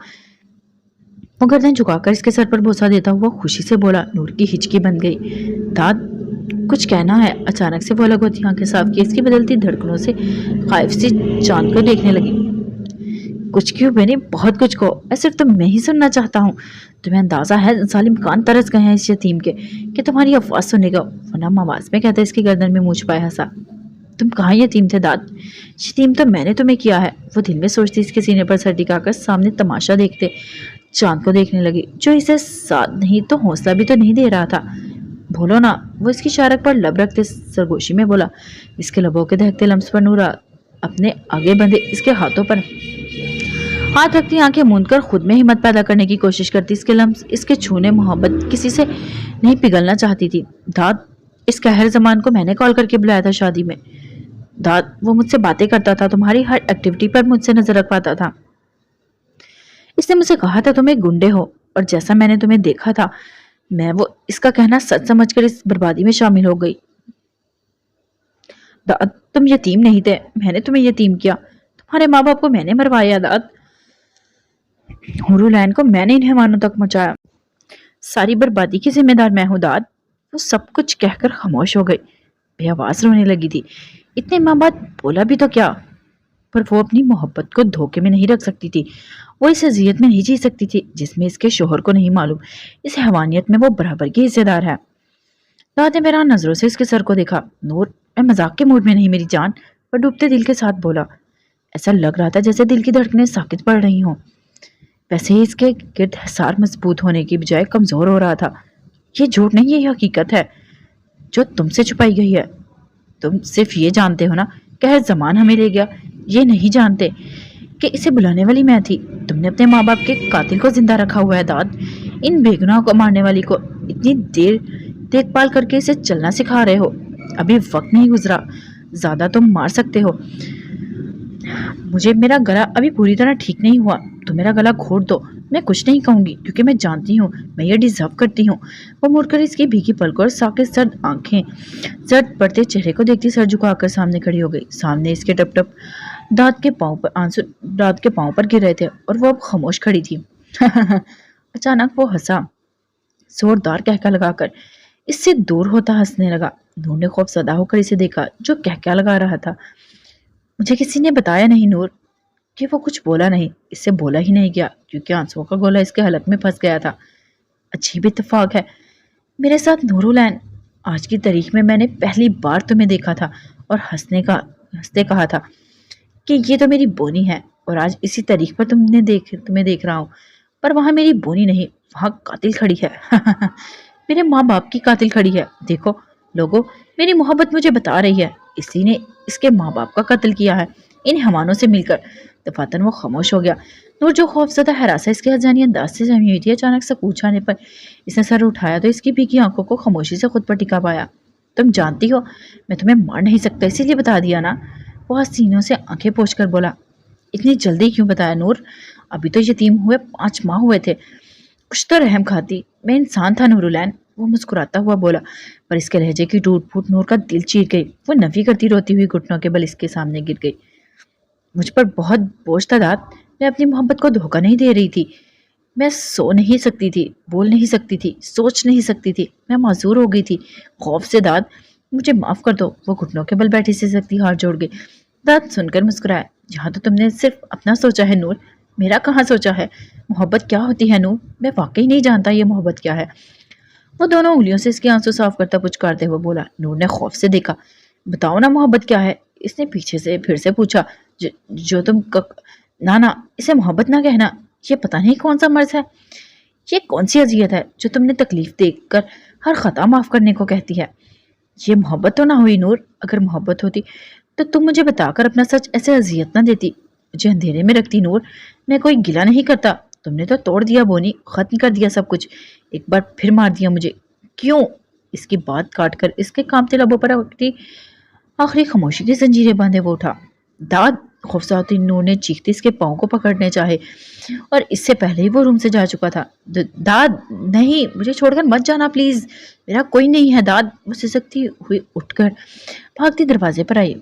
وہ گردن جھکا کر اس کے سر پر بوسہ دیتا ہوا خوشی سے بولا۔ نور کی ہچکی بند گئی۔ داد کچھ کہنا ہے؟ اچانک سے وہ الگ ہوتی آنکھیں صاف کی اس کی بدلتی دھڑکنوں سے خائف سی چاند کو دیکھنے لگی۔ کچھ کیوں بینی؟ بہت کچھ کو، میں صرف تم میں ہی سننا چاہتا ہوں۔ تمہیں اندازہ ہے ظالم کان ترس گئے ہیں اس یتیم کے کہ تمہاری آواز سنے گا؟ وہ نم آواز میں کہتا اس کی گردن میں منہ چھپائے ہنسا۔ تم کہاں یتیم تھے داد؟ یتیم تو میں نے تمہیں کیا ہے۔ وہ دل میں سوچتی اس کے سینے پر سر ٹکا کر سامنے تماشا دیکھتے چاند کو دیکھنے لگی جو اسے ساتھ نہیں تو حوصلہ بھی تو نہیں دے رہا تھا۔ بولو نا، وہ اس کی شارک پر لب رکھتے سرگوشی میں بولا۔ اس کے لبوں کے دہکتے لمس پر نورا اپنے آگے بندھے اس کے ہاتھوں پر ہاتھ رکھتی آنکھیں موند کر خود میں ہمت پیدا کرنے کی کوشش کرتی اس کے لمس اس کے چھونے محبت کسی سے نہیں پگھلنا چاہتی تھی۔ داد اس قہر زمان کو میں نے کال کر کے بلایا تھا شادی میں۔ داد وہ مجھ سے باتیں کرتا تھا، تمہاری ہر ایکٹیویٹی پر مجھ سے نظر رکھ پاتا تھا۔ اس نے مجھ سے کہا تھا تم ایک گنڈے ہو، اور جیسا میں نے تمہیں دیکھا تھا میں وہ اس کا کہنا سچ سمجھ کر اس بربادی میں شامل ہو گئی۔ داد تم یتیم نہیں تھے، میں نے تمہیں یتیم کیا، تمہارے ماں باپ کو میں نے مروایا داد، نور العین کو میں نے انہیں مانوں تک پہنچایا، ساری بربادی کی ذمہ دار میں ہوں داد۔ وہ سب کچھ کہہ کر خاموش ہو گئی، بے آواز رونے لگی تھی۔ اتنے ماں بعد بولا بھی تو کیا؟ پر وہ اپنی محبت کو دھوکے میں نہیں رکھ سکتی تھی، وہ اس اذیت میں نہیں جی سکتی تھی جس میں اس کے شوہر کو نہیں معلوم اس حیوانیت میں وہ برابر کی حصے دار ہے۔ داد نے میرا نظروں سے اس کے سر کو دیکھا۔ نور میں مذاق کے موڈ میں نہیں میری جان، پر ڈوبتے دل کے ساتھ بولا۔ ایسا لگ رہا تھا جیسے دل کی دھڑکنیں ساکت پڑ رہی ہوں، ویسے ہی اس کے گرد حصار مضبوط ہونے کی بجائے کمزور ہو رہا تھا۔ یہ جھوٹ نہیں، یہ حقیقت ہے جو تم سے چھپائی گئی ہے۔ تم صرف یہ جانتے ہو نا کہ ہر زمان ہمیں لے گیا، یہ نہیں جانتے کہ اسے بلانے والی میں تھی۔ تم نے اپنے ماں باپ کے قاتل کو زندہ رکھا ہوا ہے داد، ان بے گناہ کو مارنے والی کو اتنی دیر دیکھ بھال کر کے اسے چلنا سکھا رہے ہو۔ ابھی وقت نہیں گزرا، زیادہ تم مار سکتے ہو، مجھے میرا گلا ابھی پوری طرح ٹھیک نہیں ہوا تو میرا گلا گھونٹ دو، میں کچھ نہیں کہوں گی کیونکہ میں جانتی ہوں میں یہ ڈیزرو کرتی ہوں۔ وہ مڑ کر اس کی بھیگی پلکوں اور ساکت سرد آنکھیں زرد پڑتے چہرے کو دیکھتی سر جھکا کر سامنے کھڑی ہو گئی۔ سامنے اس کے ٹپ ٹپ دانت کے پاؤں پر گر رہے تھے اور وہ اب خاموش کھڑی تھی۔ اچانک وہ ہنسا، زوردار کہکا لگا کر اس سے دور ہوتا ہنسنے لگا۔ نور نے خوف زدہ ہو کر اسے دیکھا جو کہکا لگا رہا تھا۔ مجھے کسی نے بتایا نہیں نور، کہ وہ کچھ بولا نہیں، اس سے بولا ہی نہیں گیا کیونکہ آنسوؤں کا گولا اس کے حلق میں پھنس گیا تھا۔ عجیب اتفاق ہے، میرے ساتھ نورالعین، آج کی تاریخ میں نے پہلی بار تمہیں دیکھا تھا اور ہنستے کہا تھا کہ یہ تو میری بونی ہے، اور آج اسی تاریخ پر تمہیں دیکھ رہا ہوں، پر وہاں میری بونی نہیں، وہاں قاتل کھڑی ہے۔ میرے ماں باپ کی قاتل کھڑی ہے۔ دیکھو لوگوں، میری محبت مجھے بتا رہی ہے اسی نے اس کے ماں باپ کا قتل کیا ہے، ان حیوانوں سے مل کر۔ دفعتاً وہ خاموش ہو گیا۔ نور جو خوف زدہ ہراساں اس کے اذہانی انداز سے جمی ہوئی تھی، اچانک سے پوچھ آنے پر اس نے سر اٹھایا تو اس کی بھیگی آنکھوں کو خاموشی سے خود پر ٹکا پایا۔ تم جانتی ہو میں تمہیں مار نہیں سکتا، اسی لیے بتا دیا نا۔ وہ حسینوں سے آنکھیں پوچھ کر بولا۔ اتنی جلدی کیوں بتایا نور؟ ابھی تو یتیم ہوئے 5 ماہ ہوئے تھے، کچھ تو رحم کھاتی۔ میں انسان تھا نورالعین، وہ مسکراتا ہوا بولا، پر اس کے لہجے کی ٹوٹ پھوٹ نور کا دل چیر گئی۔ وہ نفی کرتی روتی ہوئی گھٹنوں کے بل اس کے سامنے گر گئی۔ مجھ پر بہت بوجھ تھا داد، میں اپنی محبت کو دھوکہ نہیں دے رہی تھی۔ میں سو نہیں سکتی تھی، بول نہیں سکتی تھی، سوچ نہیں سکتی تھی، میں معذور ہو گئی تھی خوف سے داد، مجھے معاف کر دو۔ وہ گھٹنوں کے بل بیٹھی سی سکتی ہاتھ جوڑ گئی۔ داد سن کر مسکرایا، جہاں تو تم نے صرف اپنا سوچا ہے نور، میرا کہاں سوچا ہے؟ محبت کیا ہوتی ہے نور؟ میں واقعی نہیں جانتا یہ محبت کیا ہے۔ وہ دونوں انگلیوں سے اس کے آنسو صاف کرتا پچکارتے ہوئے بولا۔ نور نے خوف سے دیکھا۔ بتاؤ نا محبت کیا ہے؟ اس نے پیچھے سے پھر سے پوچھا۔ جو تم نانا اسے محبت نہ کہنا، یہ پتہ نہیں کون سا مرض ہے، یہ کون سی اذیت ہے جو تم نے تکلیف دیکھ کر ہر خطا معاف کرنے کو کہتی ہے۔ یہ محبت تو نہ ہوئی نور، اگر محبت ہوتی تو تم مجھے بتا کر اپنا سچ ایسے اذیت نہ دیتی، مجھے اندھیرے میں رکھتی نور۔ میں کوئی گلہ نہیں کرتا، تم نے تو توڑ دیا بونی، ختم کر دیا سب کچھ، ایک بار پھر مار دیا مجھے، کیوں؟ اس کی بات کاٹ کر اس کے کانپتے لبوں پر آخری خاموشی کی زنجیریں باندھے وہ اٹھا۔ داد! خوفزدہ نور نے چیختے اس کے پاؤں کو پکڑنے چاہے اور اس سے پہلے ہی وہ روم سے جا چکا تھا۔ داد نہیں، مجھے چھوڑ کر مت جانا پلیز، میرا کوئی نہیں ہے داد۔ وہ سسکتی ہوئی اٹھ کر بھاگتی دروازے پر آئی،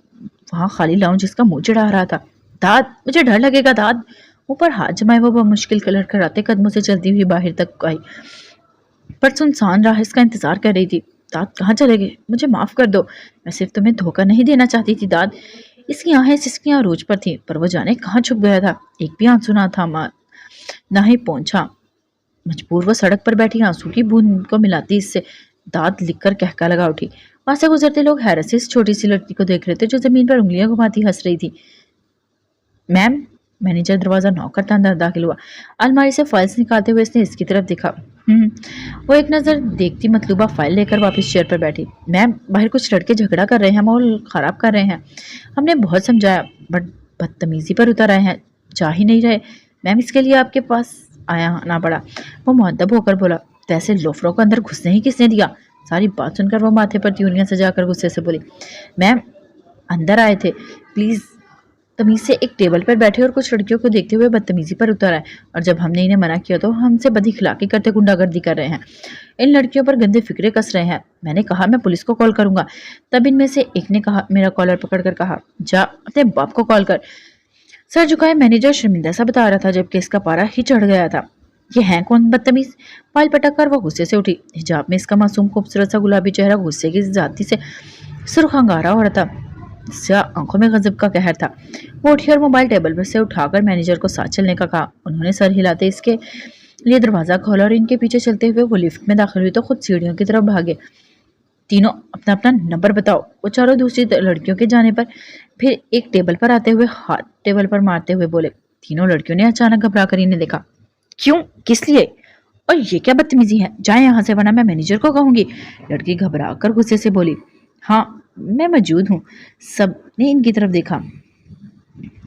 وہاں خالی لاؤنج جس کا منہ چڑھا رہا تھا۔ داد مجھے ڈر لگے گا داد۔ اوپر ہاتھ جمائے وہ بمشکل لڑکھڑاتے قدموں سے چلتی ہوئی باہر تک آئی، پر سنسان راہ اس کا انتظار کر رہی تھی۔ داد کہاں چلے گئے؟ مجھے معاف کر دو، میں صرف تمہیں دھوکہ نہیں دینا چاہتی تھی داد۔ اس کی آنکھیں سسکیاں عروج پر تھیں، پر وہ جانے کہاں چھپ گیا تھا، ایک بھی آنسو نہ تھا نہ ہی پہنچا۔ مجبور وہ سڑک پر بیٹھی آنسو کی بوند کو ملاتی اس سے داد لکھ کر کہکا لگا اٹھی۔ وہاں سے گزرتے لوگ حیرت سے اس چھوٹی سی لڑکی کو دیکھ رہے تھے جو زمین پر انگلیاں گھماتی ہنس رہی تھی۔ میم، مینیجر دروازہ نوک کرتا اندر داخل ہوا۔ الماری سے فائلز نکالتے ہوئے اس نے اس کی طرف دیکھا۔ وہ ایک نظر دیکھتی مطلوبہ فائل لے کر واپس چیئر پر بیٹھی۔ میم، باہر کچھ لڑکے جھگڑا کر رہے ہیں، ماحول خراب کر رہے ہیں، ہم نے بہت سمجھایا بٹ بدتمیزی پر اتر آئے ہیں، جا ہی نہیں رہے، میم اس کے لیے آپ کے پاس آنا پڑا۔ وہ مؤدب ہو کر بولا۔ تو ایسے لوفروں کو اندر گھسنے ہی کس نے دیا؟ ساری بات سن کر وہ ماتھے پر تیوریاں سجا کر غصے سے بولی۔ میم اندر آئے تھے، پلیز تمیز سے ایک ٹیبل پر بیٹھے اور کچھ لڑکیوں کو دیکھتے ہوئے بدتمیزی پر اتر آئے، اور جب ہم نے انہیں منع کیا تو ہم سے بد اخلاقی کرتے گنڈا گردی کر رہے ہیں، ان لڑکیوں پر گندے فکرے کس رہے ہیں۔ میں نے کہا میں پولیس کو کال کروں گا، تب ان میں سے ایک نے کہا، میرا کالر پکڑ کر کہا، جا اپنے باپ کو کال کر۔ سر جھکائے مینیجر شرمندہ سا بتا رہا تھا جبکہ اس کا پارا ہی چڑھ گیا تھا۔ یہ ہیں کون بدتمیز؟ پال پٹک کر وہ غصے سے اٹھی۔ حجاب میں اس کا معصوم خوبصورت سا گلابی چہرہ غصے کی ذاتی سے سرخ انگارا ہو رہا تھا، سیاہ آنکھوں میں غضب کا قہر تھا۔ وہ اٹھی اور موبائل ٹیبل پر سے اٹھا کر مینیجر کو ساتھ چلنے کا کہا۔ انہوں نے سر ہلاتے اس کے لیے دروازہ کھولا اور ان کے پیچھے چلتے ہوئے وہ لفٹ میں داخل ہوئی تو خود سیڑھیوں کی طرف بھاگے۔ تینوں اپنا اپنا نمبر بتاؤ۔ وہ چاروں دوسری لڑکیوں کے جانے پر پھر ایک ٹیبل پر آتے ہوئے ہاتھ ٹیبل پر مارتے ہوئے بولے۔ تینوں لڑکیوں نے اچانک گھبرا کر انہیں دیکھا۔ کیوں؟ کس لیے؟ اور یہ کیا بدتمیزی ہے؟ جائیں یہاں سے ورنہ میں مینیجر کو کہوں گی۔ لڑکی گھبرا کر غصے سے بولی۔ ہاں میں موجود ہوں۔ سب نے ان کی طرف دیکھا۔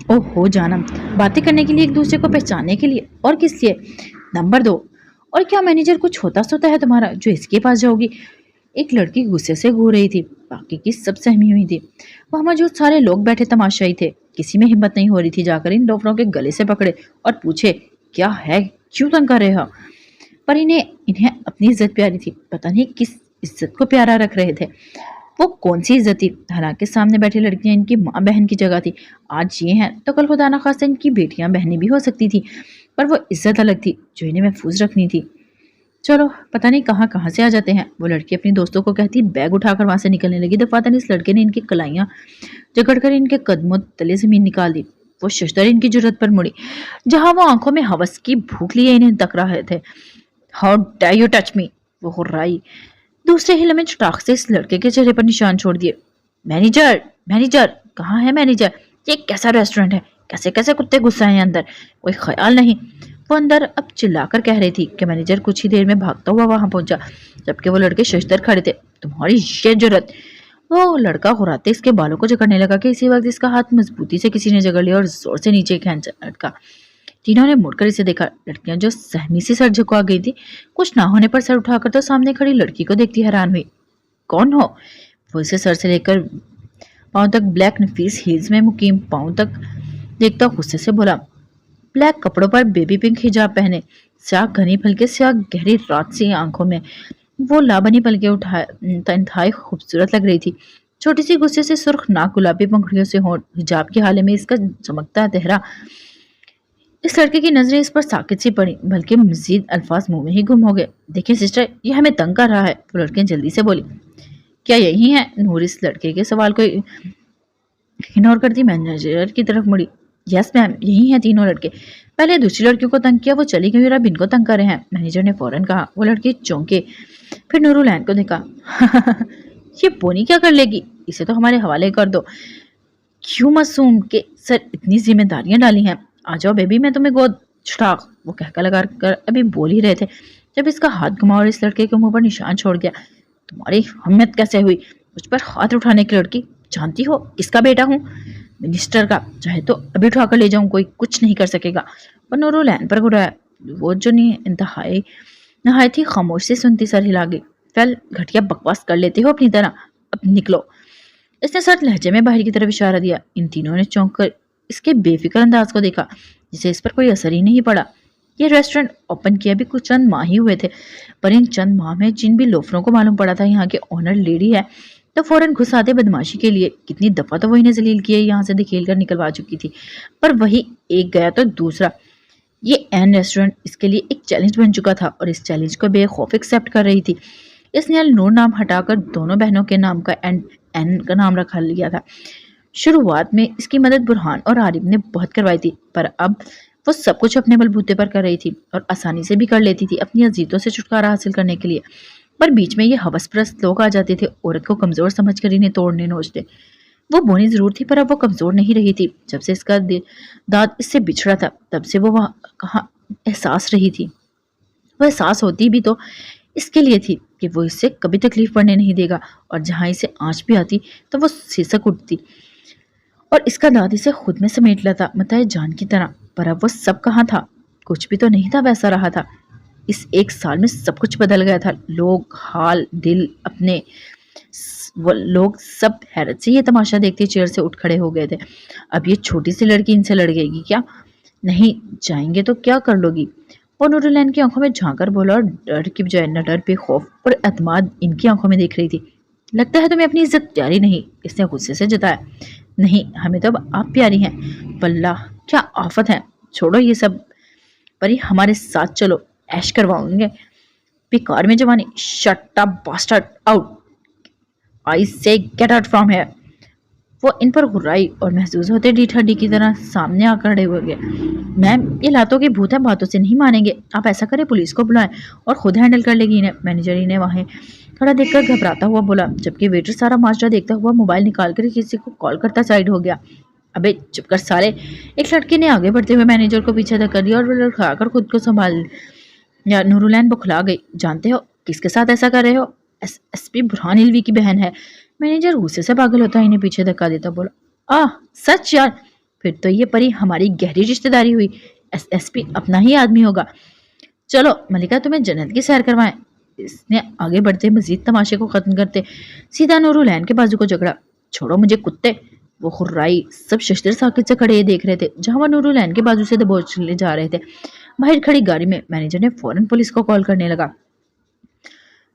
اوہ ہو جانم، باتیں کرنے کے لیے، ایک دوسرے کو پہچاننے کے لیے، اور کس لیے؟ نمبر دو۔ اور کیا مینیجر کچھ ہوتا سوتا ہے تمہارا جو اس کے پاس جاؤ گی؟ एक लड़की गुस्से से घूर रही थी, बाकी की सब सहमी हुई थी। वहां मौजूद सारे लोग बैठे तमाशाई थे। किसी में हिम्मत नहीं हो रही थी जाकर इन लोफरों के गले से पकड़े और पूछे, क्या है, क्यों तंग कर रहे हो? पर इन्हें इन्हें अपनी इज्जत प्यारी थी, पता नहीं किस इज्जत को प्यारा रख रहे थे। वो कौन सी इज्जत थी? हालांकि सामने बैठी लड़कियां इनकी माँ बहन की जगह थी। आज ये हैं तो कल खुदा ना खास्ता इनकी बेटियां बहनें भी हो सकती थी, पर वो इज्जत अलग थी जो इन्हें महफूज रखनी थी। चलो, पता नहीं कहाँ कहाँ से आ जाते हैं, वो लड़की अपनी दोस्तों को कहती बैग उठाकर वहां से निकलने लगी। तो पता नहीं इस लड़के ने इनकी कलाइयां जकड़कर इनके कदमों तले जमीन निकाल दी। वो शशदर इनकी जरूरत पर मुड़ी, जहां वो आंखों में हवस की भूख लिए इन्हें तक रहे थे। How dare you touch me, वो हुर्राई। दूसरे हिले में चटाक से इस लड़के के चेहरे पर निशान छोड़ दिए। मैनेजर, मैनेजर, कहाँ है मैनेजर? ये कैसा रेस्टोरेंट है? कैसे कैसे कुत्ते घुस आए हैं अंदर, कोई ख्याल नहीं। वो अंदर अब चिल्लाकर कह रही थी कि मैनेजर कुछ ही देर में भागता हुआ वहां पहुंचा, जबकि वो लड़के शशदर खड़े थे। तुम्हारी ये जरूरत? वो लड़का घुराते इसके बालों को जकड़ने लगा कि इसी वक्त इसका हाथ मजबूती से किसी ने जकड़ लिया और जोर से नीचे खींच लटका। तीनों ने मुड़कर इसे देखा। लड़कियां जो सहमी सी सर झुका गई थी, कुछ ना होने पर सर उठाकर तो सामने खड़ी लड़की को देखती हैरान हुई। कौन हो? वो इसे सर से लेकर पांव तक ब्लैक नफीस हील्स में मुकीम पांव तक देखता गुस्से से बोला। ब्लैक कपड़ों पर बेबी पिंक हिजाब पहने, स्याह घनी पलके, स्याह गहरी रात सी आंखों में वो लाबनी पलके उठाए इंतहाई खूबसूरत लग रही थी। छोटी सी गुस्से से सुर्ख नाक, गुलाबी पंखुड़ियों से होंठ, हिजाब के हाले में इसका चमकता चेहरा। इस लड़के की नजरें इस पर साकित सी पड़ी, बल्कि मजीद अल्फाज मुंह में ही गुम हो गए। देखिए सिस्टर, ये हमें तंग कर रहा है, वो लड़कियां जल्दी से बोली। क्या यही है? नूर इस लड़के के सवाल को इग्नोर करती मैनेजर की तरफ मुड़ी। यस मैम, यही हैं तीनों लड़के। पहले दूसरी लड़कियों को तंग किया, वो चली गई और अब इनको तंग कर रहे हैं, मैनेजर ने फौरन कहा। वो लड़की चौंके, फिर नूरुलैन को देखा। ये बोनी क्या कर लेगी, इसे तो हमारे हवाले कर दो। क्यों मासूम के सर इतनी जिम्मेदारियां डाली हैं? आ जाओ बेबी, मैं तुम्हें गोद छुटाक, वो कहकर लगा कर अभी बोल ही रहे थे जब इसका हाथ घुमा और इस लड़के के मुंह पर निशान छोड़ गया। तुम्हारी हिम्मत कैसे हुई मुझ पर हाथ उठाने की? लड़की, जानती हो किसका बेटा हूँ? मिनिस्टर का। चाहे तो अभी उठा कर ले जाऊं, कोई कुछ नहीं कर सकेगा। पर नूरुलैन पर घुराया। वो जो इंतहाई नहायत ही खामोश से सुनती सर हिला गई। कल घटिया बकवास कर लेते हो अपनी तरह, अब निकलो। इसने सख्त लहजे में बाहर की तरफ इशारा दिया। इन तीनों ने चौंक कर इसके बेफिक्र अंदाज को देखा, जिसे इस पर कोई असर ही नहीं पड़ा। ये रेस्टोरेंट ओपन किया भी कुछ चंद माह ही हुए थे, पर इन चंद माह में जिन भी लोफरों को मालूम पड़ा था यहाँ के ओनर लेडी है, तो फौरन घुस आते बदमाशी के लिए। कितनी दफा तो वो इन्हें जलील किए यहाँ से धकेल कर निकलवा चुकी थी, पर वही एक गया तो दूसरा। ये एन रेस्टोरेंट इसके लिए एक चैलेंज बन चुका था और इस चैलेंज को बेखौफ एक्सेप्ट कर रही थी। इसने अल नूर नाम हटाकर दोनों बहनों के नाम का एन का नाम रखा लिया था। शुरुआत में इसकी मदद बुरहान और आरिफ ने बहुत करवाई थी, पर अब वो सब कुछ अपने बलबूते पर कर रही थी और आसानी से भी कर लेती थी अपनी अजीतों से छुटकारा हासिल करने के लिए। पर बीच में ये हवसप्रस्त लोग आ जाते थे, औरत को कमजोर समझकर इन्हें तोड़ने नोचते। वो बोनी जरूर थी, पर अब वो कमजोर नहीं रही थी। जब से इसका दाद इससे बिछड़ा था, तब से वो वहाँ कहाँ एहसास रही थी। वह एहसास होती भी तो इसके लिए थी कि वो इससे कभी तकलीफ पड़ने नहीं देगा, और जहाँ इसे आंच भी आती तो वो सिसक उठती और इसका दाद इसे खुद में समेट लेता, मताए जान की तरह। पर अब वो सब कहाँ था? कुछ भी तो नहीं था वैसा रहा था। इस एक साल में सब कुछ बदल गया था। लोग, हाल, दिल, अपने वो लोग सब हैरत से ये तमाशा देखते चेयर से उठ खड़े हो गए थे। अब ये छोटी सी लड़की इनसे लड़ गई क्या? नहीं जाएंगे तो क्या कर लोगी? वो नूरुलैन की आंखों में झांकर बोला और डर की बजाय न डर पे खौफ और एतमाद इनकी आंखों में देख रही थी। लगता है तुम्हें अपनी इज्जत प्यारी नहीं, इसने गुस्से से जताया। नहीं, हमें तो अब आप प्यारी हैं। वल्लाह क्या आफत है, छोड़ो ये सब, परी हमारे साथ चलो, ऐश करवाएंगे। बेकार में जवानी। Shut up bastard, out I say, get out from here. वो इन पर घुर्राई और महसूस होते ढीठ हड्डी की तरह सामने आकर खड़े हो गए। मैम, ये लातों के भूत है, बातों से नहीं मानेंगे। आप ऐसा करें, पुलिस को बुलाएं और खुद हैंडल कर लेगी इन्हें। मैनेजर इन्हें वहाँ खड़ा देखकर घबराता हुआ बोला, जबकि वेटर सारा माजरा देखता हुआ मोबाइल निकाल कर किसी को कॉल करता साइड हो गया। अबे चुप कर साले, एक लड़के ने आगे बढ़ते हुए मैनेजर को पीछे धक्का दिया और वो लड़खा कर खुद को संभाल या। नूरुलैन बौखला गई। जानते हो किसके साथ ऐसा कर रहे हो? एसपी बुरहान इल्वी की बहन है। मैनेजर गुस्से से पागल होता इन्हें पीछे धक्का देता बोला, सच यार, फिर तो ये परी हमारी गहरी रिश्तेदारी हुई। एसपी अपना ही आदमी होगा। चलो मलिका, तुम्हें जन्नत की सैर करवाएं। इसने आगे बढ़ते मजीद तमाशे को खत्म करते सीधा नूरुलैन के बाजू को जकड़ा। छोड़ो मुझे कुत्ते, वो खुर्राई। सब शशदर साकित से खड़े ये देख रहे थे जहां वो नूरुलैन के बाजू से दबोच ले जा रहे थे। बाहर खड़ी गाड़ी में मैनेजर ने फौरन पुलिस को कॉल करने लगा।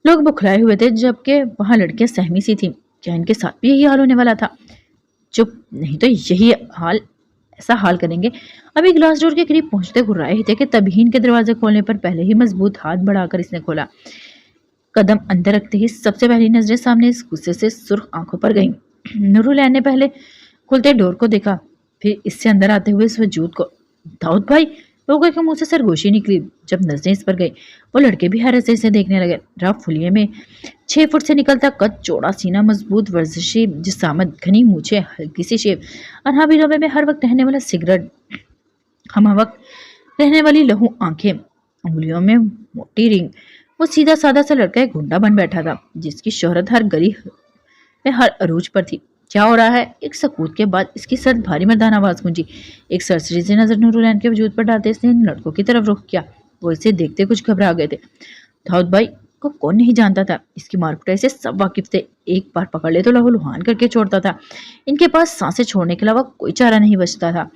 लोग बुखलाए हुए थे जबकि वहां लड़कियां सहमी सी थी। क्या इनके साथ भी यही हाल होने वाला था? चुप, नहीं तो यही हाल ऐसा हाल करेंगे। अभी ग्लास डोर के करीब पहुंचते घुर्राए ही थे कि तभी इनके दरवाजे खोलने पर पहले ही मजबूत हाथ बढ़ाकर इसने खोला। कदम अंदर रखते ही सबसे पहली नजरें सामने इस गुस्से से सुर्ख आंखों पर गईं। नूरुलैन ने पहले खुलते डोर को देखा, फिर इससे अंदर आते हुए इस वजूद को। दाऊद भाई! लोगों के मुंह से सरगोशी निकली। जब नजरें इस पर गई वो लड़के भी हैरत से इसे देखने लगे। रफ फुलिये में 6 फुट से निकलता कद, चौड़ा सीना, मजबूत वर्जिशी जिसामत, घनी मूछें, हल्की सी शेप, अनहाबी लबे में हर वक्त रहने वाला सिगरेट, हम वक्त रहने वाली लहू आंखें, उंगलियों में मोटी रिंग। वो सीधा साधा सा लड़का एक गुंडा बन बैठा था जिसकी शोहरत हर गली में हर अरूज पर थी। क्या हो रहा है? एक सकूत के बाद इसकी सर्द भारी मर्दाना आवाज गूंजी। एक सरसरी से नजर नूरुलैन के वजूद पर डालते इसने इन लड़कों की तरफ रुख किया। वो इसे देखते कुछ घबरा गए थे। दाऊद भाई को कौन नहीं जानता था? इसकी मारकुटाई से सब वाकिफ थे। एक बार पकड़ ले तो लहूलुहान करके छोड़ता था। इनके पास सांसें छोड़ने के अलावा कोई चारा नहीं बचता था।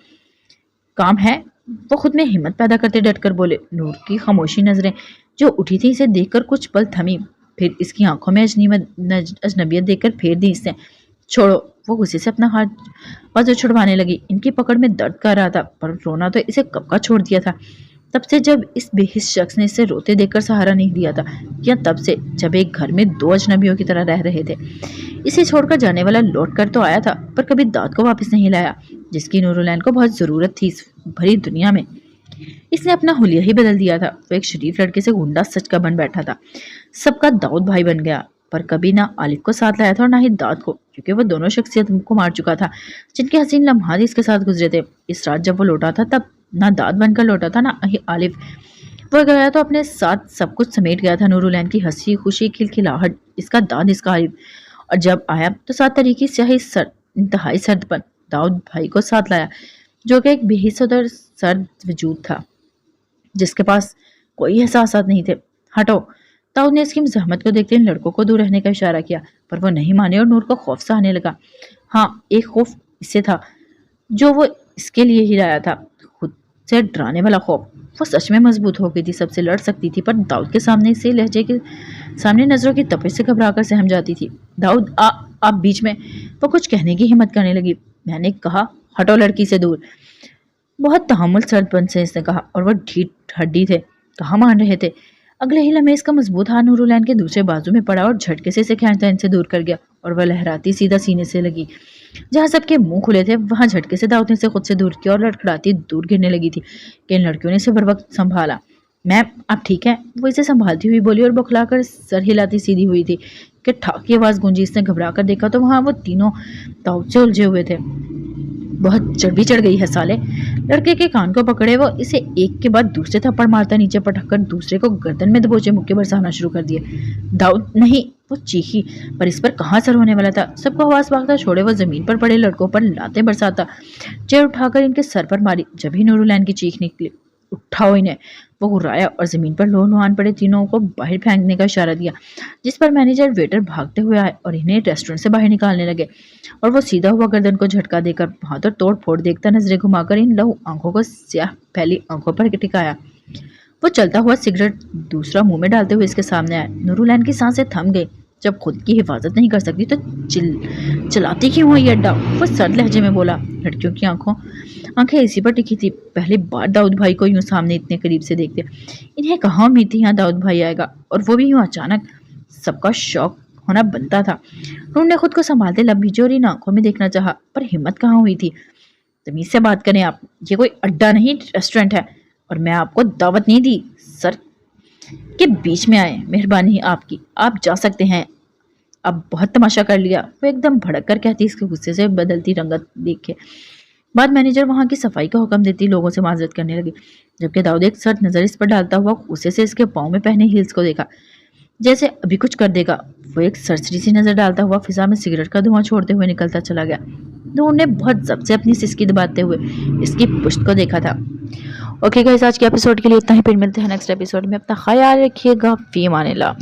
काम है? वो खुद में हिम्मत पैदा करते डटकर बोले। नूर की खामोशी नजरें जो उठी थी इसे देखकर कुछ पल थमी, फिर इसकी आंखों में अजनबियत देखकर फेर दी इसने। छोड़ो! वो गुस्से से अपना हाथ बाजू छुड़वाने लगी। इनकी पकड़ में दर्द कर रहा था पर रोना तो इसे कब का छोड़ दिया था। तब से जब इस बेहिस शख्स ने इसे रोते देखकर सहारा नहीं दिया था, या तब से जब एक घर में दो अजनबियों की तरह रह रहे थे। इसे छोड़कर जाने वाला लौट कर तो आया था पर कभी दाद को वापस नहीं लाया जिसकी नूरुलैन को बहुत जरूरत थी इस भरी दुनिया में। इसने अपना हुलिया ही बदल दिया था। वो एक शरीफ लड़के से गुंडा सच का बन बैठा था, सबका दाऊद भाई बन गया। पर कभी ना आलिफ को साथ लाया था और ना ही दाद को, क्योंकि वो दोनों शख्सियत को मार चुका था जिनके हसीन लम्हात इसके साथ गुजरे थे। इस रात जब वो लौटा था तब ना दाद बनकर लौटा था ना ही आलिफ। वो गया तो अपने साथ सब कुछ समेट गया था। नूरुलैन की हंसी खुशी खिलखिलाहट, इसका दाद, इसका आलिफ। और जब आया तो 7 तरीके स्याही इंतहाई सर्दपन दाऊद भाई को साथ लाया जो कि एक बेहिस्सोदर सर्द वजूद था जिसके पास कोई एहसासात नहीं थे। हटो! दाऊद ने इसकी जहमत को देखते इन लड़कों को दूर रहने का इशारा किया पर वो नहीं माने और नूर को खौफ सा आने लगा। हाँ, एक खौफ इससे था जो वो इसके लिए ही लाया था, खुद से डराने वाला खौफ। वो सच में मजबूत हो गई थी, सबसे लड़ सकती थी पर दाऊद के सामने से लहजे के सामने नजरों की तपिश से घबरा कर सहम जाती थी। दाऊद आप बीच में। वो कुछ कहने की हिम्मत करने लगी। मैंने कहा हटो लड़की से दूर। बहुत तहम्मुल सर्दपन से इसने कहा और वो ढीठ हड्डी थे, कहाँ मान रहे थे। अगले ही लम्हे इसका मजबूत हाथ नूरुलैन के दूसरे बाजू में पड़ा और झटके से इसे खींचता इनसे दूर कर गया और वह लहराती सीधा सीने से लगी। जहाँ सबके मुंह खुले थे वहां झटके से दाऊद ने इसे खुद से दूर किया और लड़खड़ाती दूर गिरने लगी थी कि इन लड़कियों ने इसे बर वक्त संभाला। मैम आप ठीक है? वो इसे संभालती हुई बोली और बौखलाकर सर हिलाती सीधी हुई थी कि ठाक की आवाज गूंजी। इसने घबरा कर देखा तो वहां वो तीनों दाऊद से उलझे हुए थे। बहुत चढ़ गई है साले। लड़के के कान को पकड़े वो इसे एक के बाद दूसरे थप्पड़ मारता नीचे पटक कर दूसरे को गर्दन में दबोचे मुक्के बरसाना शुरू कर दिए। दाऊद नहीं! वो चीखी पर इस पर कहाँ सर होने वाला था। सबको आवाज भागता छोड़े वो जमीन पर पड़े लड़कों पर लाते बरसाता, चेयर उठाकर इनके सर पर मारी। जब ही नूरुलैन की चीख निकली, उठाओ इन्हें! वो गुर्राया और जमीन पर लोहान पड़े तीनों को बाहर फेंकने का इशारा दिया, जिस पर मैनेजर वेटर भागते हुए आए और इन्हें रेस्टोरेंट से बाहर निकालने लगे। और वो सीधा हुआ गर्दन को झटका देकर वहां तो तोड़ फोड़ देखता नजरें घुमाकर इन लहू आंखों को स्याह फैली आंखों पर टिकाया। वो चलता हुआ सिगरेट दूसरा मुंह में डालते हुए इसके सामने आया। नूरुलैन की सांसें थम गई। जब खुद की हिफाजत नहीं कर सकती तो चलाती क्यों है ये अड्डा? वो सर्द लहजे में बोला। लड़कियों की आंखें इसी पर टिकी थी। पहली बार दाऊद भाई को यूं सामने इतने करीब से देखते। इन्हें कहाँ उम्मीद थी यहाँ दाऊद भाई आएगा और वो भी यूं अचानक। सबका शौक होना बनता था। रूम ने खुद को संभालते लब भिजो और इन आंखों में देखना चाहा पर हिम्मत कहाँ हुई थी। तमीज से बात करें आप, ये कोई अड्डा नहीं रेस्टोरेंट है और मैं आपको दावत नहीं दी सर के बीच में आए। मेहरबानी आपकी, आप जा सकते हैं। अब बहुत तमाशा कर लिया। वो एकदम भड़क कर कहती इसके गुस्से से बदलती रंगत देखे। बाद मैनेजर वहां की सफाई का हुक्म देती लोगों से माजरत करने लगी, जबकि दाऊद एक सर्द नजर इस पर डालता हुआ गुस्से से इसके पाँव में पहने हील्स को देखा। جیسے ابھی کچھ کر دے گا۔ وہ ایک سرسری سی نظر ڈالتا ہوا فضا میں سگریٹ کا دھواں چھوڑتے ہوئے نکلتا چلا گیا۔ نور نے بہت ضبط سے اپنی سسکی دباتے ہوئے اس کی پشت کو دیکھا تھا۔ اوکے گائز، آج کے ایپیسوڈ کے لیے اتنا ہی، پھر ملتے ہیں نیکسٹ ایپیسوڈ میں۔ اپنا خیال رکھیے گا، فی امان اللہ۔